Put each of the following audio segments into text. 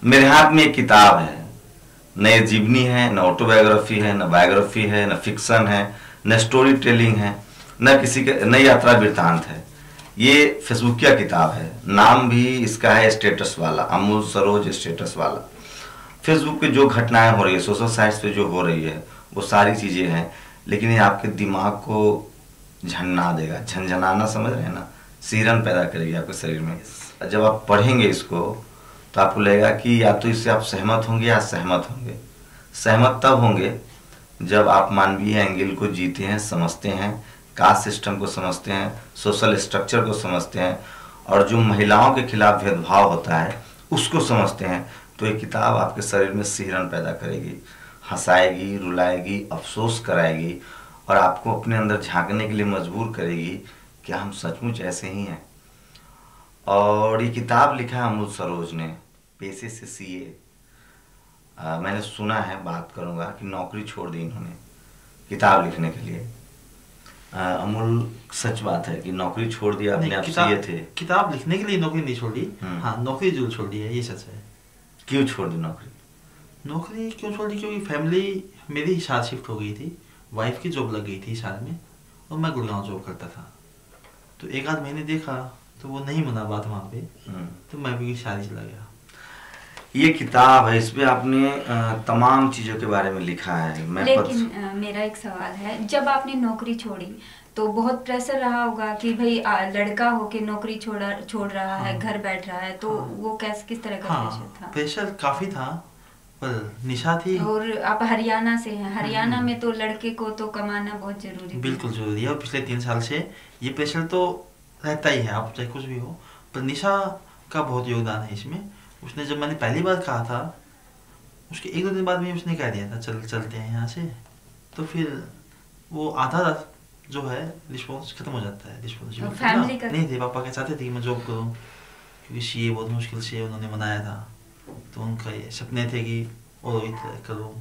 मेरे हाथ में एक किताब है, न जीवनी है, न ऑटोबायोग्राफी है, न बायोग्राफी है, न फिक्शन है, न स्टोरी टेलिंग है, न किसी के न यात्रा वृत्तांत है। ये फेसबुक की किताब है। नाम भी इसका है स्टेटस वाला, अमूल सरोज स्टेटस वाला। फेसबुक पे जो घटनाएं हो रही है, सोशल साइट्स पे जो हो रही है, वो सारी चीजें हैं, लेकिन ये आपके दिमाग को झन्ना देगा, झंझनाना समझ रहे हैं ना, सिहरन पैदा करेगी आपके शरीर में। जब आप पढ़ेंगे इसको तो आपको लगेगा कि या तो इससे आप सहमत होंगे या असहमत होंगे। सहमत तब होंगे जब आप मानवीय एंगल को जीते हैं, समझते हैं, कास्ट सिस्टम को समझते हैं, सोशल स्ट्रक्चर को समझते हैं, और जो महिलाओं के खिलाफ भेदभाव होता है उसको समझते हैं। तो ये किताब आपके शरीर में सिहरन पैदा करेगी, हंसाएगी, रुलाएगी, अफसोस कराएगी, और आपको अपने अंदर झांकने के लिए मजबूर करेगी कि हम सचमुच ऐसे ही हैं। और ये किताब लिखा है अमूल सरोज ने, पेशे से सीए। मैंने सुना है, बात करूंगा कि नौकरी छोड़ दी इन्होंने किताब लिखने के लिए। अमूल, सच बात है कि नौकरी छोड़ दिया अपने? आप सीए थे। किताब लिखने के लिए नौकरी नहीं छोड़ दी। हाँ, नौकरी जरूर छोड़ दी है, ये सच है। क्यों छोड़ दी नौकरी? नौकरी क्यों छोड़ दी? क्योंकि फैमिली मेरी हिसार शिफ्ट हो गई थी, वाइफ की जॉब लग गई थी हिसार में, और मैं गुड़गांव जॉब करता था। तो एक आध महीने देखा तो वो नहीं मना बात वहाँ पे, तो मैं भी शादी चला गया। ये किताब है, इसमें आपने तमाम चीजों के बारे में लिखा है। लेकिन मेरा एक सवाल है, जब आपने नौकरी छोड़ी तो बहुत प्रेशर रहा होगा कि भाई लड़का होके नौकरी छोड़ रहा है, घर बैठ रहा है, तो वो किस तरह का प्रेशर था? प्रेशर काफी था, पर निशा थी। और आप हरियाणा से हैं, हरियाणा में तो लड़के को तो कमाना बहुत जरूरी है। बिल्कुल जरूरी है, और पिछले 3 साल से ये प्रेशर तो रहता ही है, आप चाहे कुछ भी हो। पर निशा का बहुत योगदान है इसमें। उसने जब मैंने पहली बार कहा था, उसके 1-2 दिन बाद में उसने कह दिया था चलते हैं यहाँ से। तो फिर वो आधा जो है रिस्पॉन्स खत्म हो जाता है। रिस्पॉन्सिबिलिटी फैमिली का नहीं थे। पापा के चाहते थे कि मैं जॉब करूँ, क्योंकि सीए बहुत मुश्किल से उन्होंने बनाया था, तो उनका ये सपने थे कि और करूँ।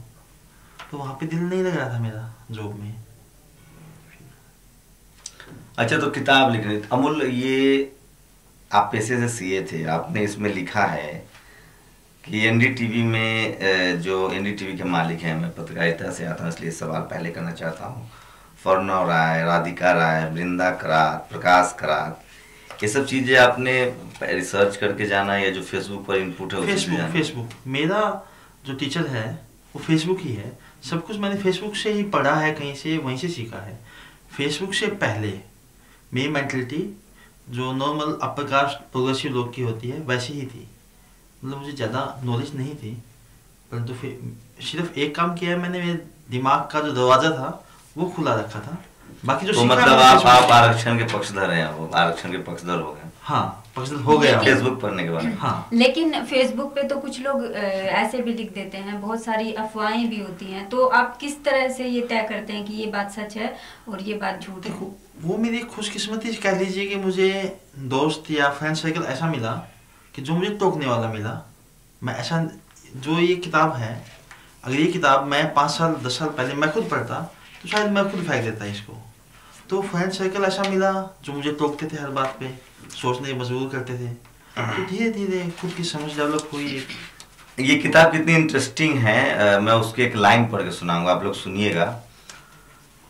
तो वहाँ पे दिल नहीं लग रहा था मेरा जॉब में। अच्छा, तो किताब लिख रहे थे अमूल, ये आप पेशे से सीए थे, आपने इसमें लिखा है कि एनडीटीवी में, जो एनडीटीवी के मालिक हैं, मैं पत्रकारिता से आता हूँ इसलिए सवाल पहले करना चाहता हूँ, फर्नव राय, राधिका राय, वृंदा करात, प्रकाश करात, ये सब चीजें आपने रिसर्च करके जाना या जो फेसबुक पर इनपुट है? फेसबुक मेरा जो टीचर है वो फेसबुक ही है। सब कुछ मैंने फेसबुक से ही पढ़ा है, कहीं से वहीं से सीखा है। फेसबुक से पहले मेरी मेंटलिटी जो नॉर्मल अपर कास्ट प्रोग्रेसिव लोग की होती है वैसी ही थी। मतलब मुझे ज़्यादा नॉलेज नहीं थी, परंतु फिर सिर्फ एक काम किया है मैंने, मेरे दिमाग का जो दरवाज़ा था वो खुला रखा था। बाकी जो तो मतलब आप आरक्षण के पक्षधर हैं, वो आरक्षण के पक्षधर हो गए? हाँ, पक्षधर हो गया फेसबुक पढ़ने के बाद। हाँ, लेकिन फेसबुक पे तो कुछ लोग ऐसे भी लिख देते हैं, बहुत सारी अफवाहें भी होती हैं, तो आप किस तरह से ये तय करते हैं कि ये बात सच है और ये बात झूठ है? वो मेरी खुशकिस्मती कह लीजिए कि मुझे दोस्त या फ्रेंड सर्कल ऐसा मिला कि जो मुझे टोकने वाला मिला। मैं ऐसा, जो ये किताब है, अगर ये किताब मैं 5 साल 10 साल पहले मैं खुद पढ़ता तो शायद मैं खुद फेंक देता इसको। तो फ्रेंड सर्कल ऐसा मिला जो मुझे टोकते थे, हर बात पे सोचने मजबूर करते थे। तो धीरे धीरे खुद की समझ डेवलप हुई। ये किताब कितनी इंटरेस्टिंग है, मैं उसकी एक लाइन पढ़ के सुनाऊंगा, आप लोग सुनिएगा।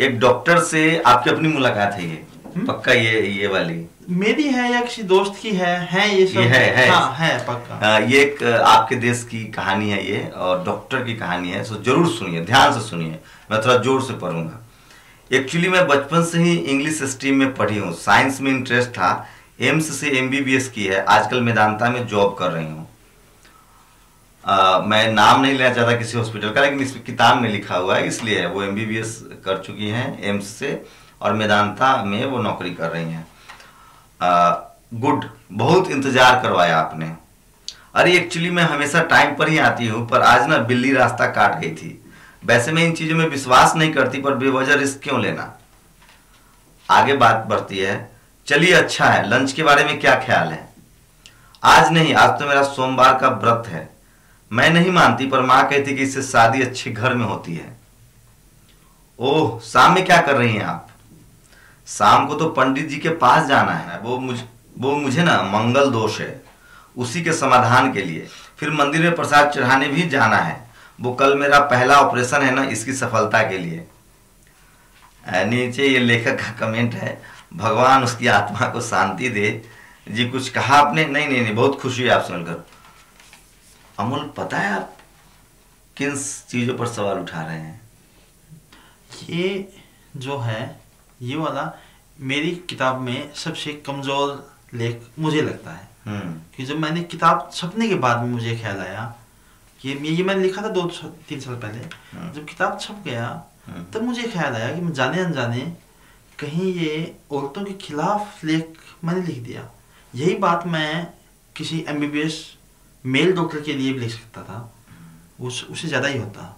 एक डॉक्टर से आपकी अपनी मुलाकात है ये? पक्का ये वाली मेरी है या किसी दोस्त की है ये सब? ये है। हाँ, है पक्का। ये एक आपके देश की कहानी है ये, और डॉक्टर की कहानी है, सो जरूर सुनिए, ध्यान से सुनिए। मैं थोड़ा जोर से पढ़ूंगा। एक्चुअली मैं बचपन से ही इंग्लिश स्ट्रीम में पढ़ी हूँ, साइंस में इंटरेस्ट था, एम्स से एमबीबीएस की है, आजकल मेदांता में जॉब कर रही हूँ। मैं नाम नहीं लेना चाहता किसी हॉस्पिटल का, लेकिन इस किताब में लिखा हुआ है, इसलिए है। वो एमबीबीएस कर चुकी हैं एम्स से, और मेदांता में वो नौकरी कर रही हैं। गुड, बहुत इंतजार करवाया आपने। अरे एक्चुअली मैं हमेशा टाइम पर ही आती हूँ, पर आज ना बिल्ली रास्ता काट गई थी। वैसे मैं इन चीजों में विश्वास नहीं करती, पर बेवजह रिस्क क्यों लेना। आगे बात बढ़ती है। चलिए अच्छा है, लंच के बारे में क्या ख्याल है? आज नहीं, आज तो मेरा सोमवार का व्रत है। मैं नहीं मानती, पर माँ कहती कि इससे शादी अच्छे घर में होती है। ओह, शाम में क्या कर रही हैं आप? शाम को तो पंडित जी के पास जाना है। वो मुझे ना मंगल दोष है, उसी के समाधान के लिए। फिर मंदिर में प्रसाद चढ़ाने भी जाना है। वो कल मेरा पहला ऑपरेशन है ना, इसकी सफलता के लिए। नीचे ये लेखक का कमेंट है, भगवान उसकी आत्मा को शांति दे। जी कुछ कहा आपने? नहीं नहीं नहीं, बहुत खुशी है आप सुनकर। अमोल, पता है आप किन चीजों पर सवाल उठा रहे हैं? ये जो है, ये वाला मेरी किताब में सबसे कमजोर लेख मुझे लगता है। कि जब मैंने किताब छपने के बाद में मुझे ख्याल आया कि ये मैंने लिखा था 2-3 साल पहले। जब किताब छप गया तब मुझे ख्याल आया कि मैं जाने अनजाने कहीं ये औरतों के खिलाफ लेख मैंने लिख दिया। यही बात मैं किसी MBBS मेल डॉक्टर के लिए भी लिख सकता था, उससे ज़्यादा ही होता।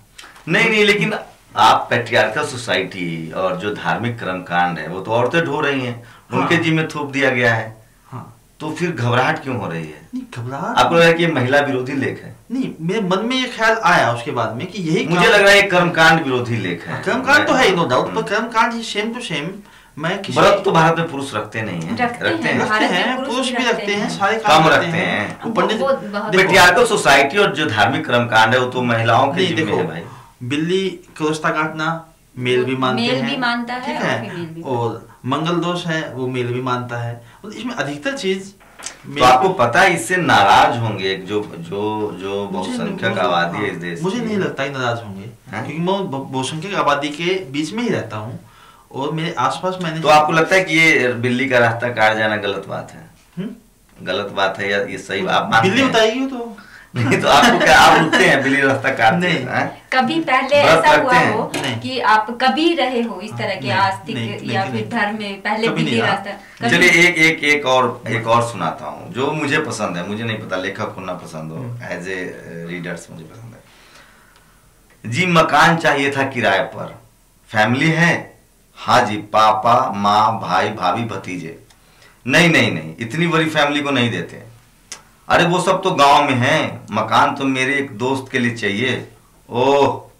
नहीं नहीं, लेकिन आप पैट्रियार्कल सोसाइटी और जो धार्मिक कर्मकांड है वो तो औरतें ढो रही हैं। हाँ। उनके जिम्मे थोप दिया गया है। हाँ। तो फिर घबराहट क्यों हो रही है? नहीं, घबराहट आपको लग रहा है कि ये महिला विरोधी लेख है? नहीं, मेरे मन में ये ख्याल आया उसके बाद में कि यही मुझे लग रहा है ये कर्मकांड विरोधी लेख है। कर्मकांड तो है नो डाउट, पर कर्मकांड सेम टू सेम। मैं किसी व्रत तो भारत में पुरुष रखते नहीं हैं। रखते हैं, पुरुष भी रखते हैं, सारे कम रखते हैं। पैट्रियार्कल सोसाइटी और जो धार्मिक कर्मकांड है वो तो महिलाओं के जिम्मे है भाई। बिल्ली का रास्ता काटना मेल भी मानते हैं, मेल भी मानता है, ठीक है, और मंगल दोष है वो मेल भी मानता है। और इसमें अधिकतर चीज तो आपको पता है इससे नाराज होंगे जो जो जो बहुसंख्यक आबादी है इस देश। मुझे नहीं लगता है नाराज होंगे, क्योंकि मैं बहुसंख्यक आबादी के बीच में ही रहता हूँ और मेरे आसपास मैंने। तो आपको लगता है कि ये बिल्ली का रास्ता काट जाना गलत बात है? गलत बात है या ये सही? आप बिल्ली बताएगी तो नहीं तो आपको क्या, आप रुकते हैं बिल्ली रास्ता काटते हैं? कभी पहले ऐसा हुआ हो कि आप कभी रहे हो इस तरह के आस्तिक या फिर धर्म में पहले बिल्ली रास्ता? चलिए एक और सुनाता हूँ जो मुझे पसंद है। मुझे नहीं पता लेखक को ना पसंद हो, एज ए रीडर्स मुझे पसंद है। जी, मकान चाहिए था किराए पर, फैमिली है? हाँ जी, पापा माँ भाई भाभी भतीजे। नहीं नहीं नहीं, इतनी बड़ी फैमिली को नहीं देते। अरे वो सब तो गांव में हैं, मकान तो मेरे एक दोस्त के लिए चाहिए। ओह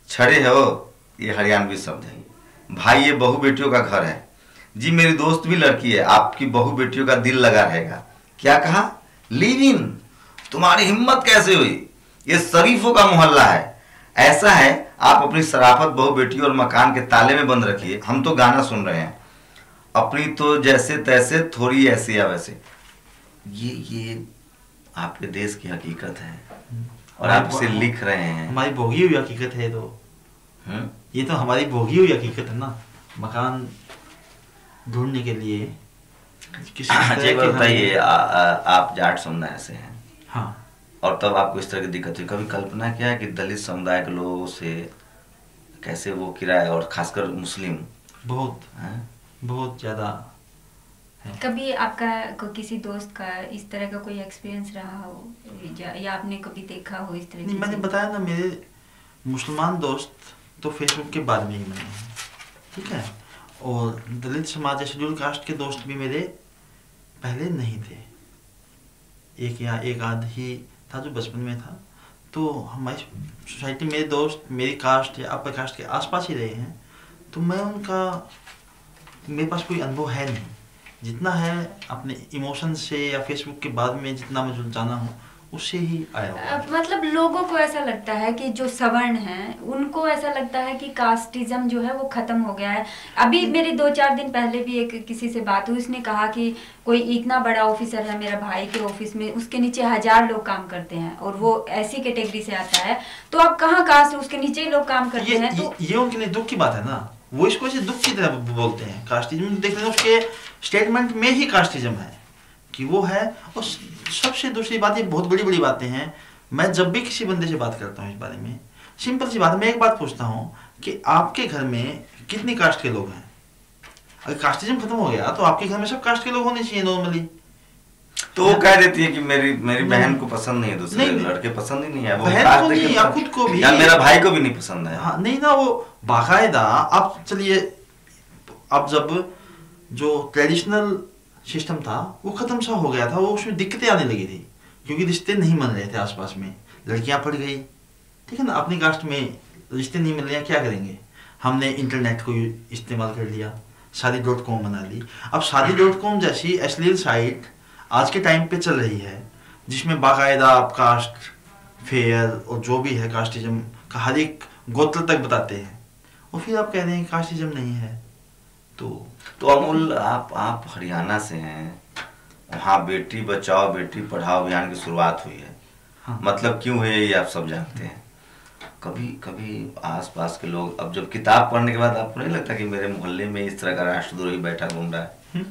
छड़े हो, ये हरियाणवी शब्द है। भाई ये बहू बेटियों का घर है। जी मेरी दोस्त भी लड़की है, आपकी बहू बेटियों का दिल लगा रहेगा। क्या कहा? Live in? तुम्हारी हिम्मत कैसे हुई? ये शरीफों का मोहल्ला है। ऐसा है आप अपनी शराफत बहू बेटी और मकान के ताले में बंद रखिए, हम तो गाना सुन रहे हैं। अपनी तो जैसे तैसे, थोड़ी ऐसे या वैसे। ये आपके देश की हकीकत है और आप इसे लिख रहे हैं। हमारी भोगी हुई हकीकत है। तो ये तो हमारी भोगी हुई हकीकत है ना, मकान ढूंढने के लिए किसी को बताइए। आप जाट समुदाय से हैं। हाँ। और तब आपको इस तरह की दिक्कत हुई, कभी कल्पना किया है कि दलित समुदाय के लोगों से कैसे वो किराया, और खासकर मुस्लिम? बहुत ज्यादा है। कभी आपका किसी दोस्त का इस तरह का कोई एक्सपीरियंस रहा हो या आपने कभी देखा हो इस तरह? नहीं, मैंने बताया ना, मेरे मुसलमान दोस्त तो फेसबुक के बाद में ही बने हैं, ठीक है, और दलित समाज या शेड्यूल कास्ट के दोस्त भी मेरे पहले नहीं थे। एक आध ही था जो बचपन में था। तो हमारी सोसाइटी मेरे दोस्त मेरी कास्ट या अपर कास्ट के आसपास ही रहे हैं, तो मैं उनका, मेरे पास कोई अनुभव है नहीं। जितना है अपने इमोशन से या फेसबुक के बाद में जितना मुझे जाना हूँ उससे ही आया। मतलब लोगों को ऐसा लगता है कि जो सवर्ण हैं उनको ऐसा लगता है कि कास्टिज्म जो है वो खत्म हो गया है। अभी मेरी 2-4 दिन पहले भी एक किसी से बात हुई, उसने कहा कि कोई इतना बड़ा ऑफिसर है मेरा भाई के ऑफिस में, उसके नीचे 1000 लोग काम करते हैं और वो ऐसी कैटेगरी से आता है, तो आप कहाँ कास्ट, उसके नीचे ही लोग काम करते हैं। तो ये उनके लिए दुख की बात है ना, वो इसको ऐसे दुख की तरह बोलते हैं। कास्टिज्म देख लें, उसके स्टेटमेंट में ही कास्टिज्म है कि वो है। और सबसे दूसरी बात, ये बहुत बड़ी बातें हैं। मैं जब भी किसी बंदे से बात करता हूँ इस बारे में, सिंपल सी बात है, मैं एक बात पूछता हूँ कि आपके घर में कितनी कास्ट के लोग हैं? अगर कास्टिज्म खत्म हो गया तो आपके घर में सब कास्ट के लोग होने चाहिए नॉर्मली। तो वो कह देती है कि मेरी बहन को पसंद नहीं है, दूसरे लड़के पसंद ही नहीं है, वो बहन को नहीं या खुद को भी, या मेरा भाई को भी नहीं पसंद है। हाँ नहीं ना, वो बाकायदा। अब चलिए, अब जब जो ट्रेडिशनल सिस्टम था वो खत्म सा हो गया था, वो उसमें दिक्कतें आने लगी थी क्योंकि रिश्ते नहीं बन रहे थे आसपास में, लड़कियां पड़ गई, ठीक है ना, अपनी कास्ट में रिश्ते नहीं मिल रहे हैं, क्या करेंगे? हमने इंटरनेट को इस्तेमाल कर लिया, शादी.com बना ली। अब शादी.com जैसी अश्लील साइट आज के टाइम पे चल रही है, जिसमें बाकायदा आप कास्ट फेयर और जो भी है कास्टिज्म का हर एक गोत्र तक बताते हैं, और फिर आप कह रहे हैं कास्टिज्म नहीं है। तो अमूल, आप हरियाणा से हैं, वहाँ बेटी बचाओ बेटी पढ़ाओ अभियान की शुरुआत हुई है। हाँ। मतलब क्यों है ये आप सब जानते हैं। कभी आसपास के लोग, अब जब किताब पढ़ने के बाद आपको नहीं लगता कि मेरे मोहल्ले में इस तरह का राष्ट्रद्रोही बैठा घूम रहा है?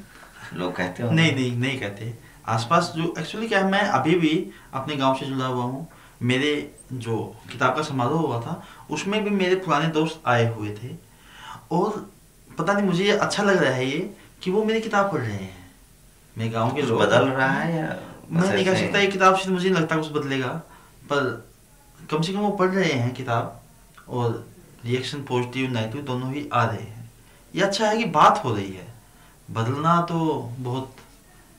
लोग कहते हो? नहीं कहते। आसपास जो एक्चुअली क्या है, मैं अभी भी अपने गांव से जुड़ा हुआ हूँ। मेरे जो किताब का समारोह हुआ था उसमें भी मेरे पुराने दोस्त आए हुए थे, और पता नहीं मुझे ये अच्छा लग रहा है ये कि वो मेरी किताब पढ़ रहे हैं। मेरे गांव के लोग। बदल रहा है या मैं नहीं कह सकता ये किताब से मुझे नहीं लगता कुछ बदलेगा, पर कम से कम वो पढ़ रहे हैं किताब, और रिएक्शन पॉजिटिव नेगेटिव दोनों ही आ रहे हैं। ये अच्छा है कि बात हो रही है, बदलना तो बहुत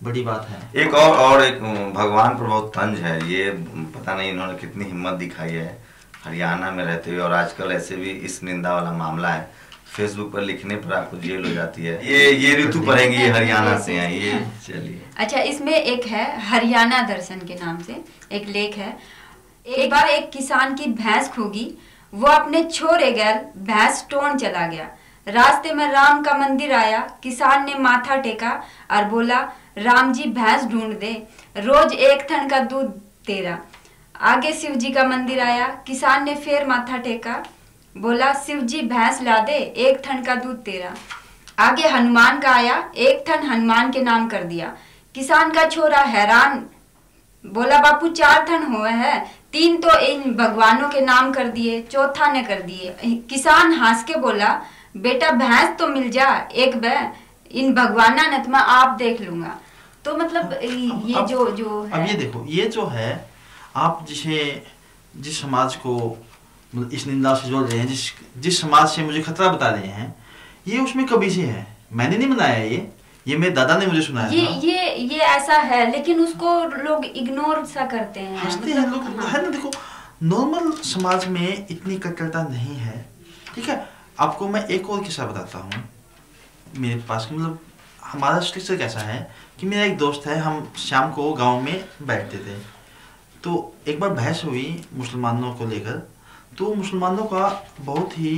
बड़ी बात है। एक और एक भगवान पर बहुत तंज है, ये पता नहीं इन्होंने कितनी हिम्मत दिखाई है हरियाणा में रहते हुए, और आजकल ऐसे भी इस निंदा वाला मामला है, फेसबुक पर लिखने पर आपको जेल हो जाती है। ये ऋतु पढ़ेंगी, ये हरियाणा से हैं ये। चलिए, अच्छा, इसमें एक है हरियाणा दर्शन के नाम से एक लेख है। एक बार एक किसान की भैंस खोगी, वो अपने छोरे गैल भैंस टोन चला गया। रास्ते में राम का मंदिर आया, किसान ने माथा टेका और बोला, राम जी भैंस ढूंढ दे, रोज 1 थन का दूध तेरा। आगे शिव जी का मंदिर आया, किसान ने फिर माथा टेका, बोला, शिव जी भैंस ला दे, 1 थन का दूध तेरा। आगे हनुमान का आया, 1 थन हनुमान के नाम कर दिया। किसान का छोरा हैरान, बोला, बापू 4 थन हुए हैं, 3 तो इन भगवानों के नाम कर दिए, चौथा ने कर दिए। किसान हंस के बोला, बेटा भैंस तो मिल जा एक बे, इन भगवाना न तो मैं आप देख लूंगा। तो मतलब ये अब, जो है, अब ये देखो, ये जो है आप जिस समाज को मतलब इस निंदा से जोड़ रहे हैं, जिस समाज से मुझे खतरा बता रहे हैं, ये उसमें कभी से है। मैंने नहीं बनाया ये मेरे दादा ने मुझे सुनाया था। ये ऐसा है, लेकिन उसको लोग इग्नोर सा करते हैं, हंसते हैं लोग। हाँ। है ना, देखो नॉर्मल समाज में इतनी कट्टरता नहीं है, ठीक है। आपको मैं एक और किस्सा बताता हूँ मेरे पास। मतलब हमारा स्ट्रक्चर कैसा है कि मेरा एक दोस्त है, हम शाम को गांव में बैठते थे, तो एक बार बहस हुई मुसलमानों को लेकर। तो मुसलमानों का बहुत ही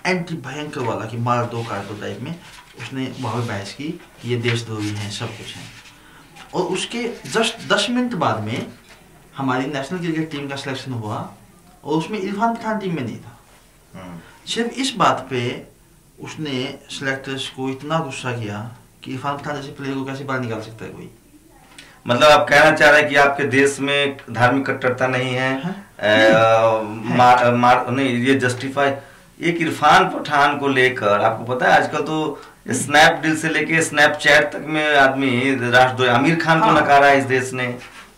एंटी भयंकर वाला कि मार दो काट दो टाइप में उसने वहाँ पे बहस की, ये देशद्रोही हैं, सब कुछ हैं। और उसके जस्ट 10 मिनट बाद में हमारी नेशनल क्रिकेट टीम का सिलेक्शन हुआ, और उसमें इरफान पठान टीम में नहीं था। सिर्फ इस बात पे उसने सिलेक्टर्स को इतना गुस्सा किया कि इरफान पठान जैसे प्लेयर को कैसे बाहर निकाल सकता है कोई। मतलब आप कहना चाह रहे हैं कि आपके देश में धार्मिक कट्टरता नहीं है, नहीं, ये जस्टिफाई एक इरफान पठान को लेकर। आपको पता है आजकल तो स्नैपडील से लेके स्नैपचैट तक में आदमी राष्ट्रद्रोही, आमिर खान को नकारा है इस देश ने,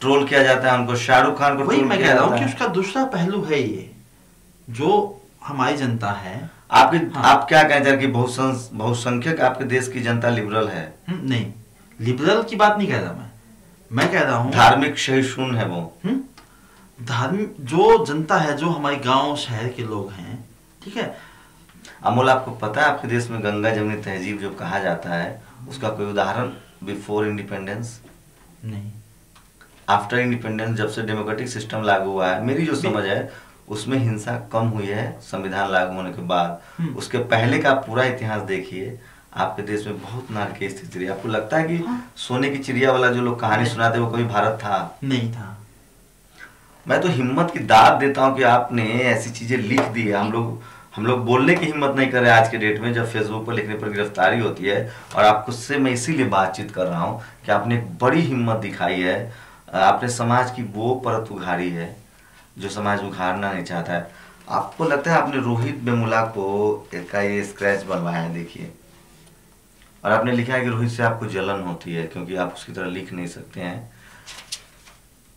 ट्रोल किया जाता है उनको, शाहरुख खान को वही मैं कह रहा हूँ कि उसका दूसरा पहलू है ये, जो हमारी जनता है। आप क्या कहना चाह रहे कि बहुसंख्यक आपके देश की जनता लिबरल है? नहीं, लिबरल की बात नहीं कह रहा मैं कह रहा हूँ धार्मिक सहिष्णु है वो। धार्मिक जो जनता है, जो हमारे गांव शहर के लोग हैं, ठीक है। अमोल, आपको पता है आपके देश में गंगा जमुनी तहजीब जो कहा जाता है, उसका कोई उदाहरण बिफोर इंडिपेंडेंस? नहीं। आफ्टर इंडिपेंडेंस, जब से डेमोक्रेटिक सिस्टम लागू हुआ है, मेरी जो समझ है उसमें हिंसा कम हुई है संविधान लागू होने के बाद। उसके पहले का पूरा इतिहास देखिए, आपके देश में बहुत नारकीय स्थिति रही। आपको लगता है कि सोने की चिड़िया वाला जो लोग कहानी सुनाते वो कभी भारत था? नहीं था। मैं तो हिम्मत की दाद देता हूँ कि आपने ऐसी चीजें लिख दी है। हम लोग बोलने की हिम्मत नहीं कर रहे आज के डेट में, जब फेसबुक पर लिखने पर गिरफ्तारी होती है। और आपको से मैं इसीलिए बातचीत कर रहा हूँ कि आपने एक बड़ी हिम्मत दिखाई है, आपने समाज की वो परत उघाड़ी है जो समाज उघाड़ना नहीं चाहता है। आपको लगता है आपने रोहित वेमुला का ये स्क्रैच बनवाया है, देखिए, और आपने लिखा है कि रोहित से आपको जलन होती है क्योंकि आप उसकी तरह लिख नहीं सकते हैं।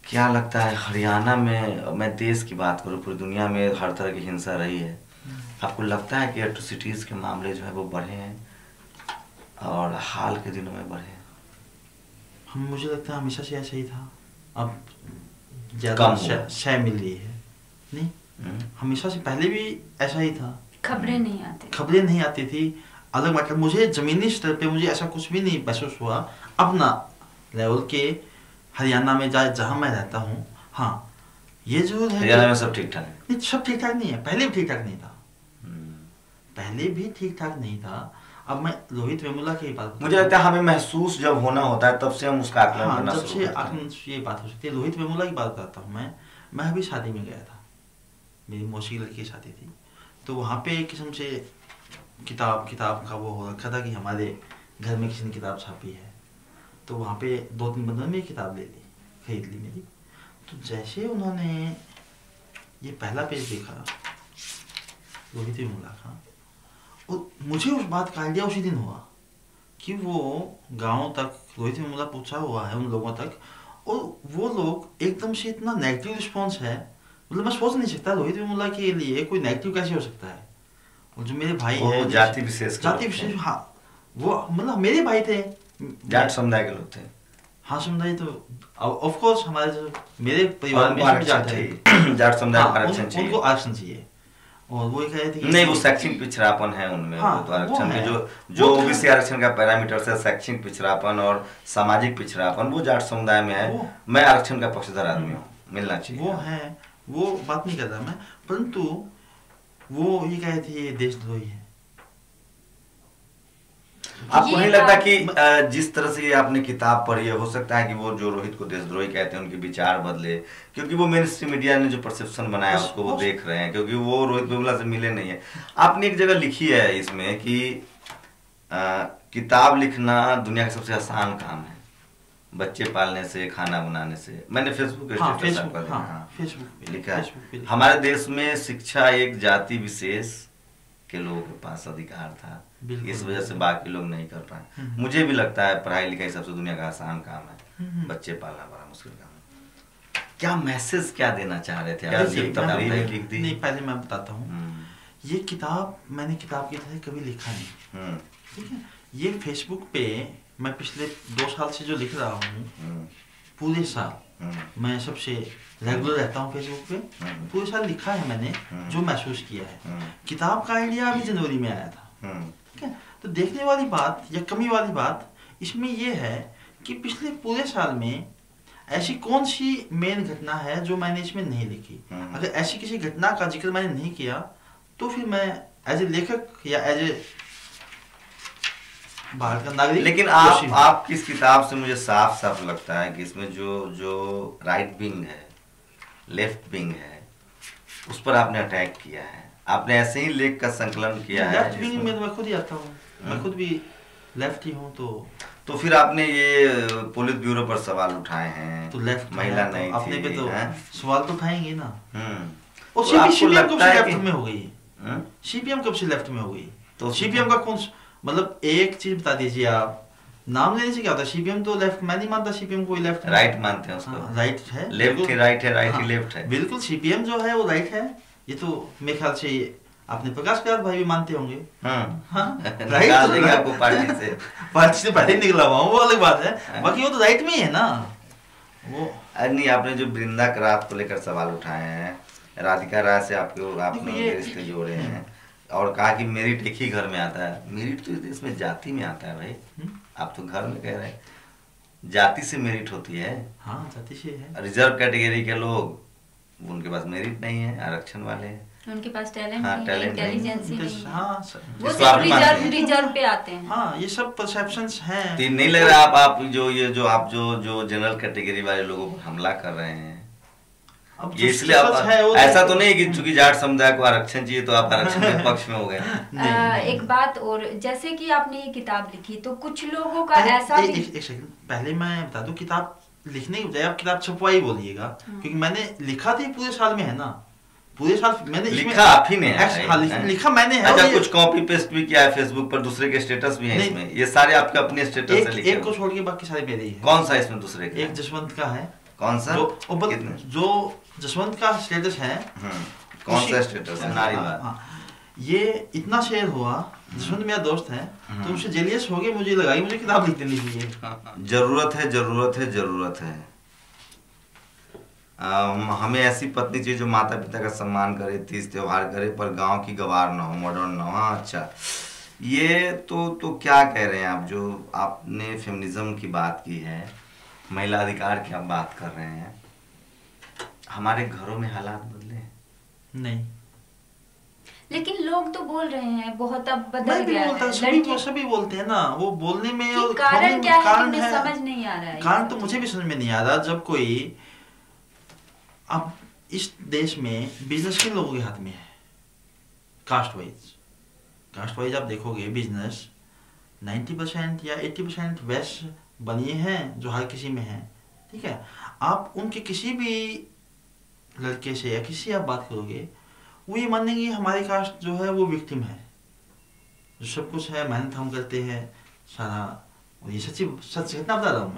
क्या लगता है हरियाणा में, मैं देश की बात करूँ, पूरी दुनिया में हर तरह की हिंसा रही है, आपको लगता है कि एट्रोसिटीज के मामले जो है वो बढ़े हैं और हाल के दिनों में बढ़े हैं? मुझे लगता है हमेशा से ऐसा ही था, अब ज्यादा शय मिल रही है। नहीं, हमेशा से पहले भी ऐसा ही था। खबरें नहीं आती थी, अलग मतलब मुझे जमीनी स्तर पे मुझे ऐसा कुछ भी नहीं महसूस हुआ अपना लेवल के हरियाणा में जहाँ मैं रहता हूँ, हाँ ये जरूर है हरियाणा में सब ठीक ठाक है। नहीं, सब ठीक ठाक नहीं है, पहले भी ठीक ठाक नहीं था, पहले भी ठीक ठाक नहीं था। अब मैं रोहित वेमुला की बात, मुझे लगता है हमें महसूस जब होना होता है तब से हम उसका आकलन हाँ, करना जब शुरू से करते हैं। आकलन ये बात हो सकती है। रोहित वेमुला की बात करता हूँ मैं अभी शादी में गया था, मेरी मौसी की लड़की की शादी थी, तो वहाँ पे एक किस्म से किताब का वो हो रखा था कि हमारे घर में किसी ने किताब छापी है, तो वहाँ पे 2-3 बंदों ने मेरी किताब ले ली, खरीद ली मेरी। तो जैसे उन्होंने ये पहला पेज देखा रोहित वेमुला का, और मुझे उस बात का आइडिया उसी दिन हुआ कि वो गाँव तक रोहित वेमुला पहुँचा हुआ है उन लोगों तक, और वो लोग एकदम से इतना नेगेटिव रिस्पॉन्स है, मतलब मैं सोच नहीं सकता रोहित वेमुला के लिए कोई नेगेटिव कैसे हो सकता है। और जो मेरे भाई है जाति विशेष, हाँ, वो मतलब मेरे भाई थे, जाट समुदाय के लोग थे। हाँ समुदाय तो ऑफ कोर्स हमारे जो मेरे परिवार में सब जाट है, जाट समुदाय हाँ, का आरक्षण चाहिए, उनको आरक्षण चाहिए। और वो कह रहे थे नहीं वो शैक्षणिक पिछड़ापन है उनमें, हाँ, वो तो आरक्षण है, में जो ओबीसी आरक्षण का पैरामीटर है शैक्षणिक पिछड़ापन और सामाजिक पिछड़ापन, वो जाट समुदाय में है। मैं आरक्षण का पक्षधर आदमी हूँ, मिलना चाहिए, वो है, वो बात नहीं कर रहा मैं, परंतु वो ये कहे थे ये देशद्रोही है। आपको नहीं लगता कि जिस तरह से ये आपने किताब पढ़ी है, हो सकता है कि वो जो रोहित को देशद्रोही कहते हैं उनके विचार बदले, क्योंकि वो मेन स्ट्रीम मीडिया ने जो परसेप्शन बनाया उसको वो देख रहे हैं, क्योंकि वो रोहित वेमुला से मिले नहीं है। आपने एक जगह लिखी है इसमें कि किताब लिखना दुनिया का सबसे आसान काम है, बच्चे पालने से, खाना बनाने से। मैंने फेसबुक पे लिखा है, हमारे देश में शिक्षा एक जाति विशेष के लोगों के पास अधिकार था, इस वजह से बाकी लोग नहीं कर पाए। मुझे भी लगता है पढ़ाई लिखाई सबसे दुनिया का आसान काम है, बच्चे पालना बड़ा मुश्किल काम है। क्या मैसेज क्या देना चाह रहे थे आप? ये किताब लिख दी? नहीं, पहले मैं बताता हूँ, ये किताब मैंने किताब की तरह कभी लिखा नहीं, ठीक है। ये फेसबुक पे मैं पिछले 2 साल से जो लिख रहा हूँ, पूरे साल मैं सबसे रेगुलर रहता हूँ फेसबुक पे, पूरे साल लिखा है मैंने जो महसूस किया है। किताब का आइडिया अभी जनवरी में आया था, ठीक है। तो देखने वाली बात या कमी वाली बात इसमें ये है कि पिछले पूरे साल में ऐसी कौन सी मेन घटना है जो मैंने इसमें नहीं लिखी। अगर ऐसी किसी घटना का जिक्र मैंने नहीं किया तो फिर मैं एज ए लेखक या एज ए भारत का नागरिक। लेकिन आप किस किताब से मुझे साफ साफ लगता है कि इसमें जो राइट विंग है, लेफ्ट विंग है, उस पर आपने अटैक किया है। आपने ऐसे ही लेख का संकलन किया है। लेफ्ट विंग में तो मैं खुद ही आता हूँ, मैं खुद भी लेफ्ट ही हूँ। तो फिर आपने ये पुलिस ब्यूरो पर सवाल उठाए हैं, तो लेफ्ट महिला नहीं थी, अपने पे तो सवाल तो उठाएंगे ना। और सीपीएम कब से लेफ्ट में हो गई? सीपीएम कब से लेफ्ट में हो गई? तो सीपीएम का कौन, मतलब एक चीज बता दीजिए आप, नाम लेने से क्या होता है? सीपीएम तो लेफ्ट, मैं नहीं मानता सीपीएम कोई लेफ्ट, राइट मानते हैं उसको। राइट है, लेफ्ट ही राइट है, राइट ही लेफ्ट है। बिल्कुल सीपीएम जो है वो राइट है। ये तो मेरे ख्याल से आपने प्रकाश प्रसाद भाई भी मानते होंगे। निकाल देंगे आपको पार्टी से। पार्टी से पहले निकला हुआ वो अलग बात है, बाकी वो तो राइट में ही है ना वो। नहीं, आपने जो वृंदा करात को लेकर सवाल उठाए हैं, राधिका राय से आपने रिश्ते जोड़े हैं और कहा कि मेरिट एक ही घर में आता है। मेरिट तो इसमें जाति में आता है भाई, आप तो घर में कह रहे हैं, जाति से मेरिट होती है। हाँ, जाति से है। रिजर्व कैटेगरी के लोग, उनके पास मेरिट नहीं है, आरक्षण वाले हैं, उनके पास टैलेंट नहीं है, इंटेलिजेंस ही नहीं है। वो सिर्फ रिजर्व पे आते हैं। हाँ, ये सब परसेप्शंस हैं। तो नहीं लग रहा आप जो जनरल कैटेगरी वाले लोगों पर हमला कर रहे हैं, ये इसलिए आप ऐसा तो नहीं कि चूंकि जाट समुदाय को आरक्षण चाहिए तो आप आरक्षण के पक्ष में हो गए। एक बात और, जैसे कि आपने ये किताब लिखी तो कुछ लोगों का ऐसा भी, एक सेकंड पहले मैं बता दूं, किताब लिखने की बजाय आप किताब छपवाई बोलिएगा, क्योंकि मैंने लिखा था पूरे साल में है ना, पूरे साल मैंने लिखा आप ही ने है। लिखा मैंने है। अच्छा, कुछ कॉपी पेस्ट भी किया है फेसबुक पर, दूसरे के स्टेटस भी है इसमें, ये सारे आपके अपने स्टेटस से लिखे। एक को छोड़ के बाकी सारे मेरे ही हैं। कौन सा इसमें दूसरे का? एक जसवंत का है। कौन सा? जो जसवंत का स्टेटस है, कौन सा स्टेटस है? नारीवाद। ये इतना शेयर हुआ, जसवंत मेरा दोस्त है तो उससे जेलियस हो गए, मुझे लगा मुझे किताब लिख देनी चाहिए। जरूरत है, जरूरत है, जरूरत है। हमें ऐसी पत्नी चाहिए जो माता पिता का सम्मान करे, तीज त्योहार करे, पर गांव की गवार ना हो, मॉडर्न ना हो। हाँ, अच्छा, ये तो क्या कह रहे हैं आप? जो आपने फेमिनिज्म की बात की है, महिला अधिकार की आप बात कर रहे हैं, हमारे घरों में हालात बदले हैं? नहीं, लेकिन लोग तो बोल रहे हैं बहुत अब बदल मैं भी गया बोलता है। हूँ, सभी बोलते हैं ना, वो बोलने में कि और कारण होने क्या है कारण मुझे है, समझ नहीं आ रहा है। कारण तो मुझे भी समझ में नहीं आ रहा। जब कोई, अब इस देश में बिजनेस किन लोगों के हाथ में है? कास्ट वाइज आप देखोगे बिजनेस 90% या 80% वैसे बनिए हैं जो हर किसी में है, ठीक है। आप उनके किसी भी लड़के से या किसी आप बात करोगे, वो ये मानेंगे हमारी कास्ट जो है वो विक्टिम है, जो सब कुछ है, मेहनत हम करते हैं सारा। और ये सच्ची सच घटना बता रहा हूँ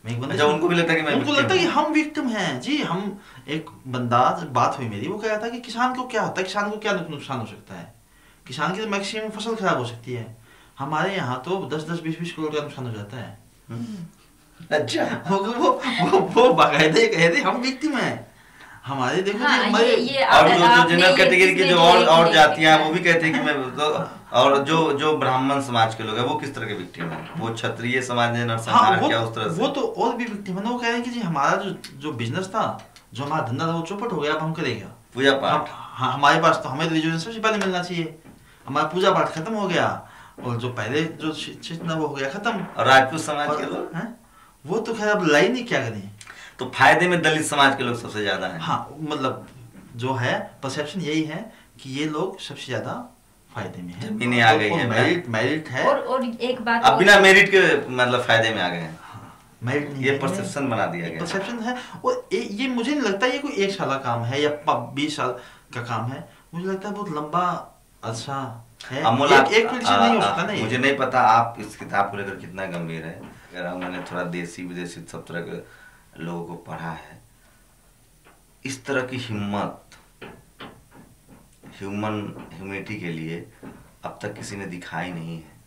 मैं एक बंदे, उनको भी लगता है कि मैं उनको लगता है कि हम विक्टिम हैं जी। हम एक बंदा, बात हुई मेरी, वो कह रहा था कि किसान को क्या होता है, किसान को क्या नुकसान हो सकता है, किसान की तो मैक्सिमम फसल खराब हो सकती है। हमारे यहाँ तो 10-10, 20-20 करोड़ का नुकसान हो जाता है। अच्छा, वो बाकायदे कह रहे हम विक्टिम हैं हमारे। देखो हाँ, हमारे और जो जनरल कैटेगरी के जो और जातियां हैं वो भी कहते हैं कि मैं तो, और जो ब्राह्मण समाज के लोग हैं वो किस तरह के विक्टिम हैं? वो क्षत्रिय समाज ने नरसंहार किया उस तरह से, वो तो और भी विक्टिम है ना। वो कह रहे हैं कि जी हमारा जो बिजनेस था, जो हमारा धंधा था, वो चौपट हो गया, अब हम करेंगे पूजा पाठ। हाँ, हमारे पास तो हमें रिलीजन सबसे पहले मिलना चाहिए, हमारा पूजा पाठ खत्म हो गया, और जो पहले जो शिक्षण वो हो गया खत्म। और राजपूत समाज के लोग हैं, वो तो खैर अब लाइन ही क्या करें। तो फायदे में दलित समाज के लोग सबसे ज्यादा हैं। हाँ, मतलब जो है परसेप्शन यही है कि ये लोग सबसे ज्यादा फायदे में है, जमीनें आ गई है, मेरिट है। और एक बात अब बिना मेरिट के मतलब फायदे में आ गए हैं। मेरिट नहीं, ये परसेप्शन बना दिया गया, परसेप्शन है। और ये मुझे नहीं लगता ये कोई 1 साल का काम है या 20 साल का काम है, मुझे लगता है बहुत लंबा अरसा है। एक पीढ़ी से नहीं हो सकता। नहीं, मुझे नहीं पता आप इस किताब को लेकर कितना गंभीर है। अगर मैंने थोड़ा देसी विदेशी सब तरह के लोगों को पढ़ा है, इस तरह की हिम्मत ह्यूमनिटी के लिए अब तक किसी ने दिखाई नहीं है।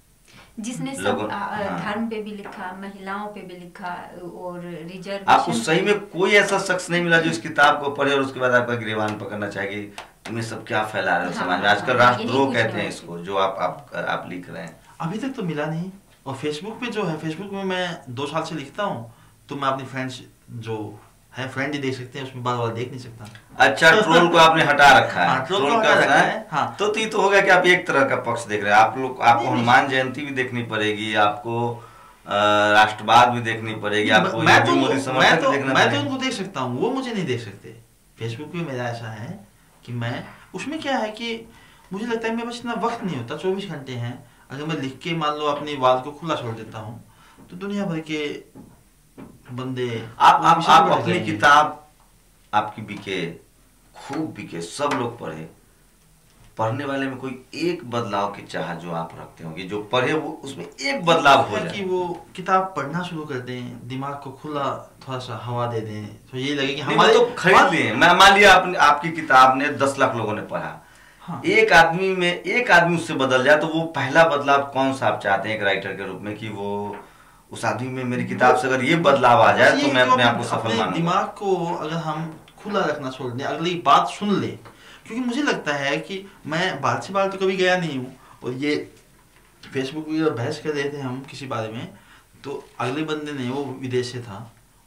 जिसने सब धर्म पे भी लिखा, महिलाओं पे भी लिखा, और रिजर्वेशन। आपको सही में कोई ऐसा शख्स नहीं मिला जो इस किताब को पढ़े और उसके बाद आपका गिरेबान पकड़ना चाहेगी तुम्हें सब क्या फैला रहे हो समाज में। आजकल राष्ट्रद्रोह कहते हैं इसको, जो आप लिख रहे हैं। अभी तक तो मिला नहीं। और फेसबुक पे जो है, फेसबुक में मैं 2 साल से लिखता हूँ, तो मैं अपनी फ्रेंड्स जो है फ्रेंड ही देख सकते हैं, उसमें बार बार देख नहीं सकता। अच्छा, ट्रोल को आपने हटा रखा है। हाँ, ट्रोल को हटा रखा है। हाँ, तो ये तो होगा कि आप एक तरह का पक्ष देख रहे हैं। आपको हनुमान जयंती भी देखनी पड़ेगी, आपको राष्ट्रवाद भी देखनी पड़ेगी, आपको मोदी समर्थक भी देखना पड़ेगा। मैं तो उनको देख सकता हूँ, वो मुझे नहीं देख सकते। फेसबुक पे मेरा ऐसा है कि मैं उसमें क्या है कि मुझे लगता है मेरे पास इतना वक्त नहीं होता, 24 घंटे हैं। अगर मैं लिख के मान लो अपनी वाल को खुला छोड़ देता हूँ, तो दुनिया भर के बंदे आप अपनी किताब आपकी बिके, खूब बिके, सब लोग पढ़े, पढ़ने वाले में कोई एक बदलाव की चाह जो आप रखते हो कि जो पढ़े वो उसमें एक बदलाव हो जाए, कि वो किताब पढ़ना शुरू कर दें, दिमाग को खुला थोड़ा सा हवा दे दें, तो ये लगे कि हमारे तो खरीद लिए। मैं मान लिया आपकी किताब ने 10 लाख लोगों ने पढ़ा। हाँ। एक आदमी उससे बदल जाए, तो वो पहला बदलाव कौन सा आप चाहते हैं एक राइटर के रूप में, कि वो उस आदमी में मेरी किताब से अगर ये बदलाव आ जाए तो मैं अपने आप को सफल मानूंगा। दिमाग को अगर हम खुला रखना छोड़ दें, अगली बात सुन ले, क्योंकि मुझे लगता है कि मैं बाल से बाल तो कभी गया नहीं हूँ, और ये फेसबुक पे बहस कर रहे थे हम किसी बारे में, तो अगले बंदे ने, वो विदेश से था,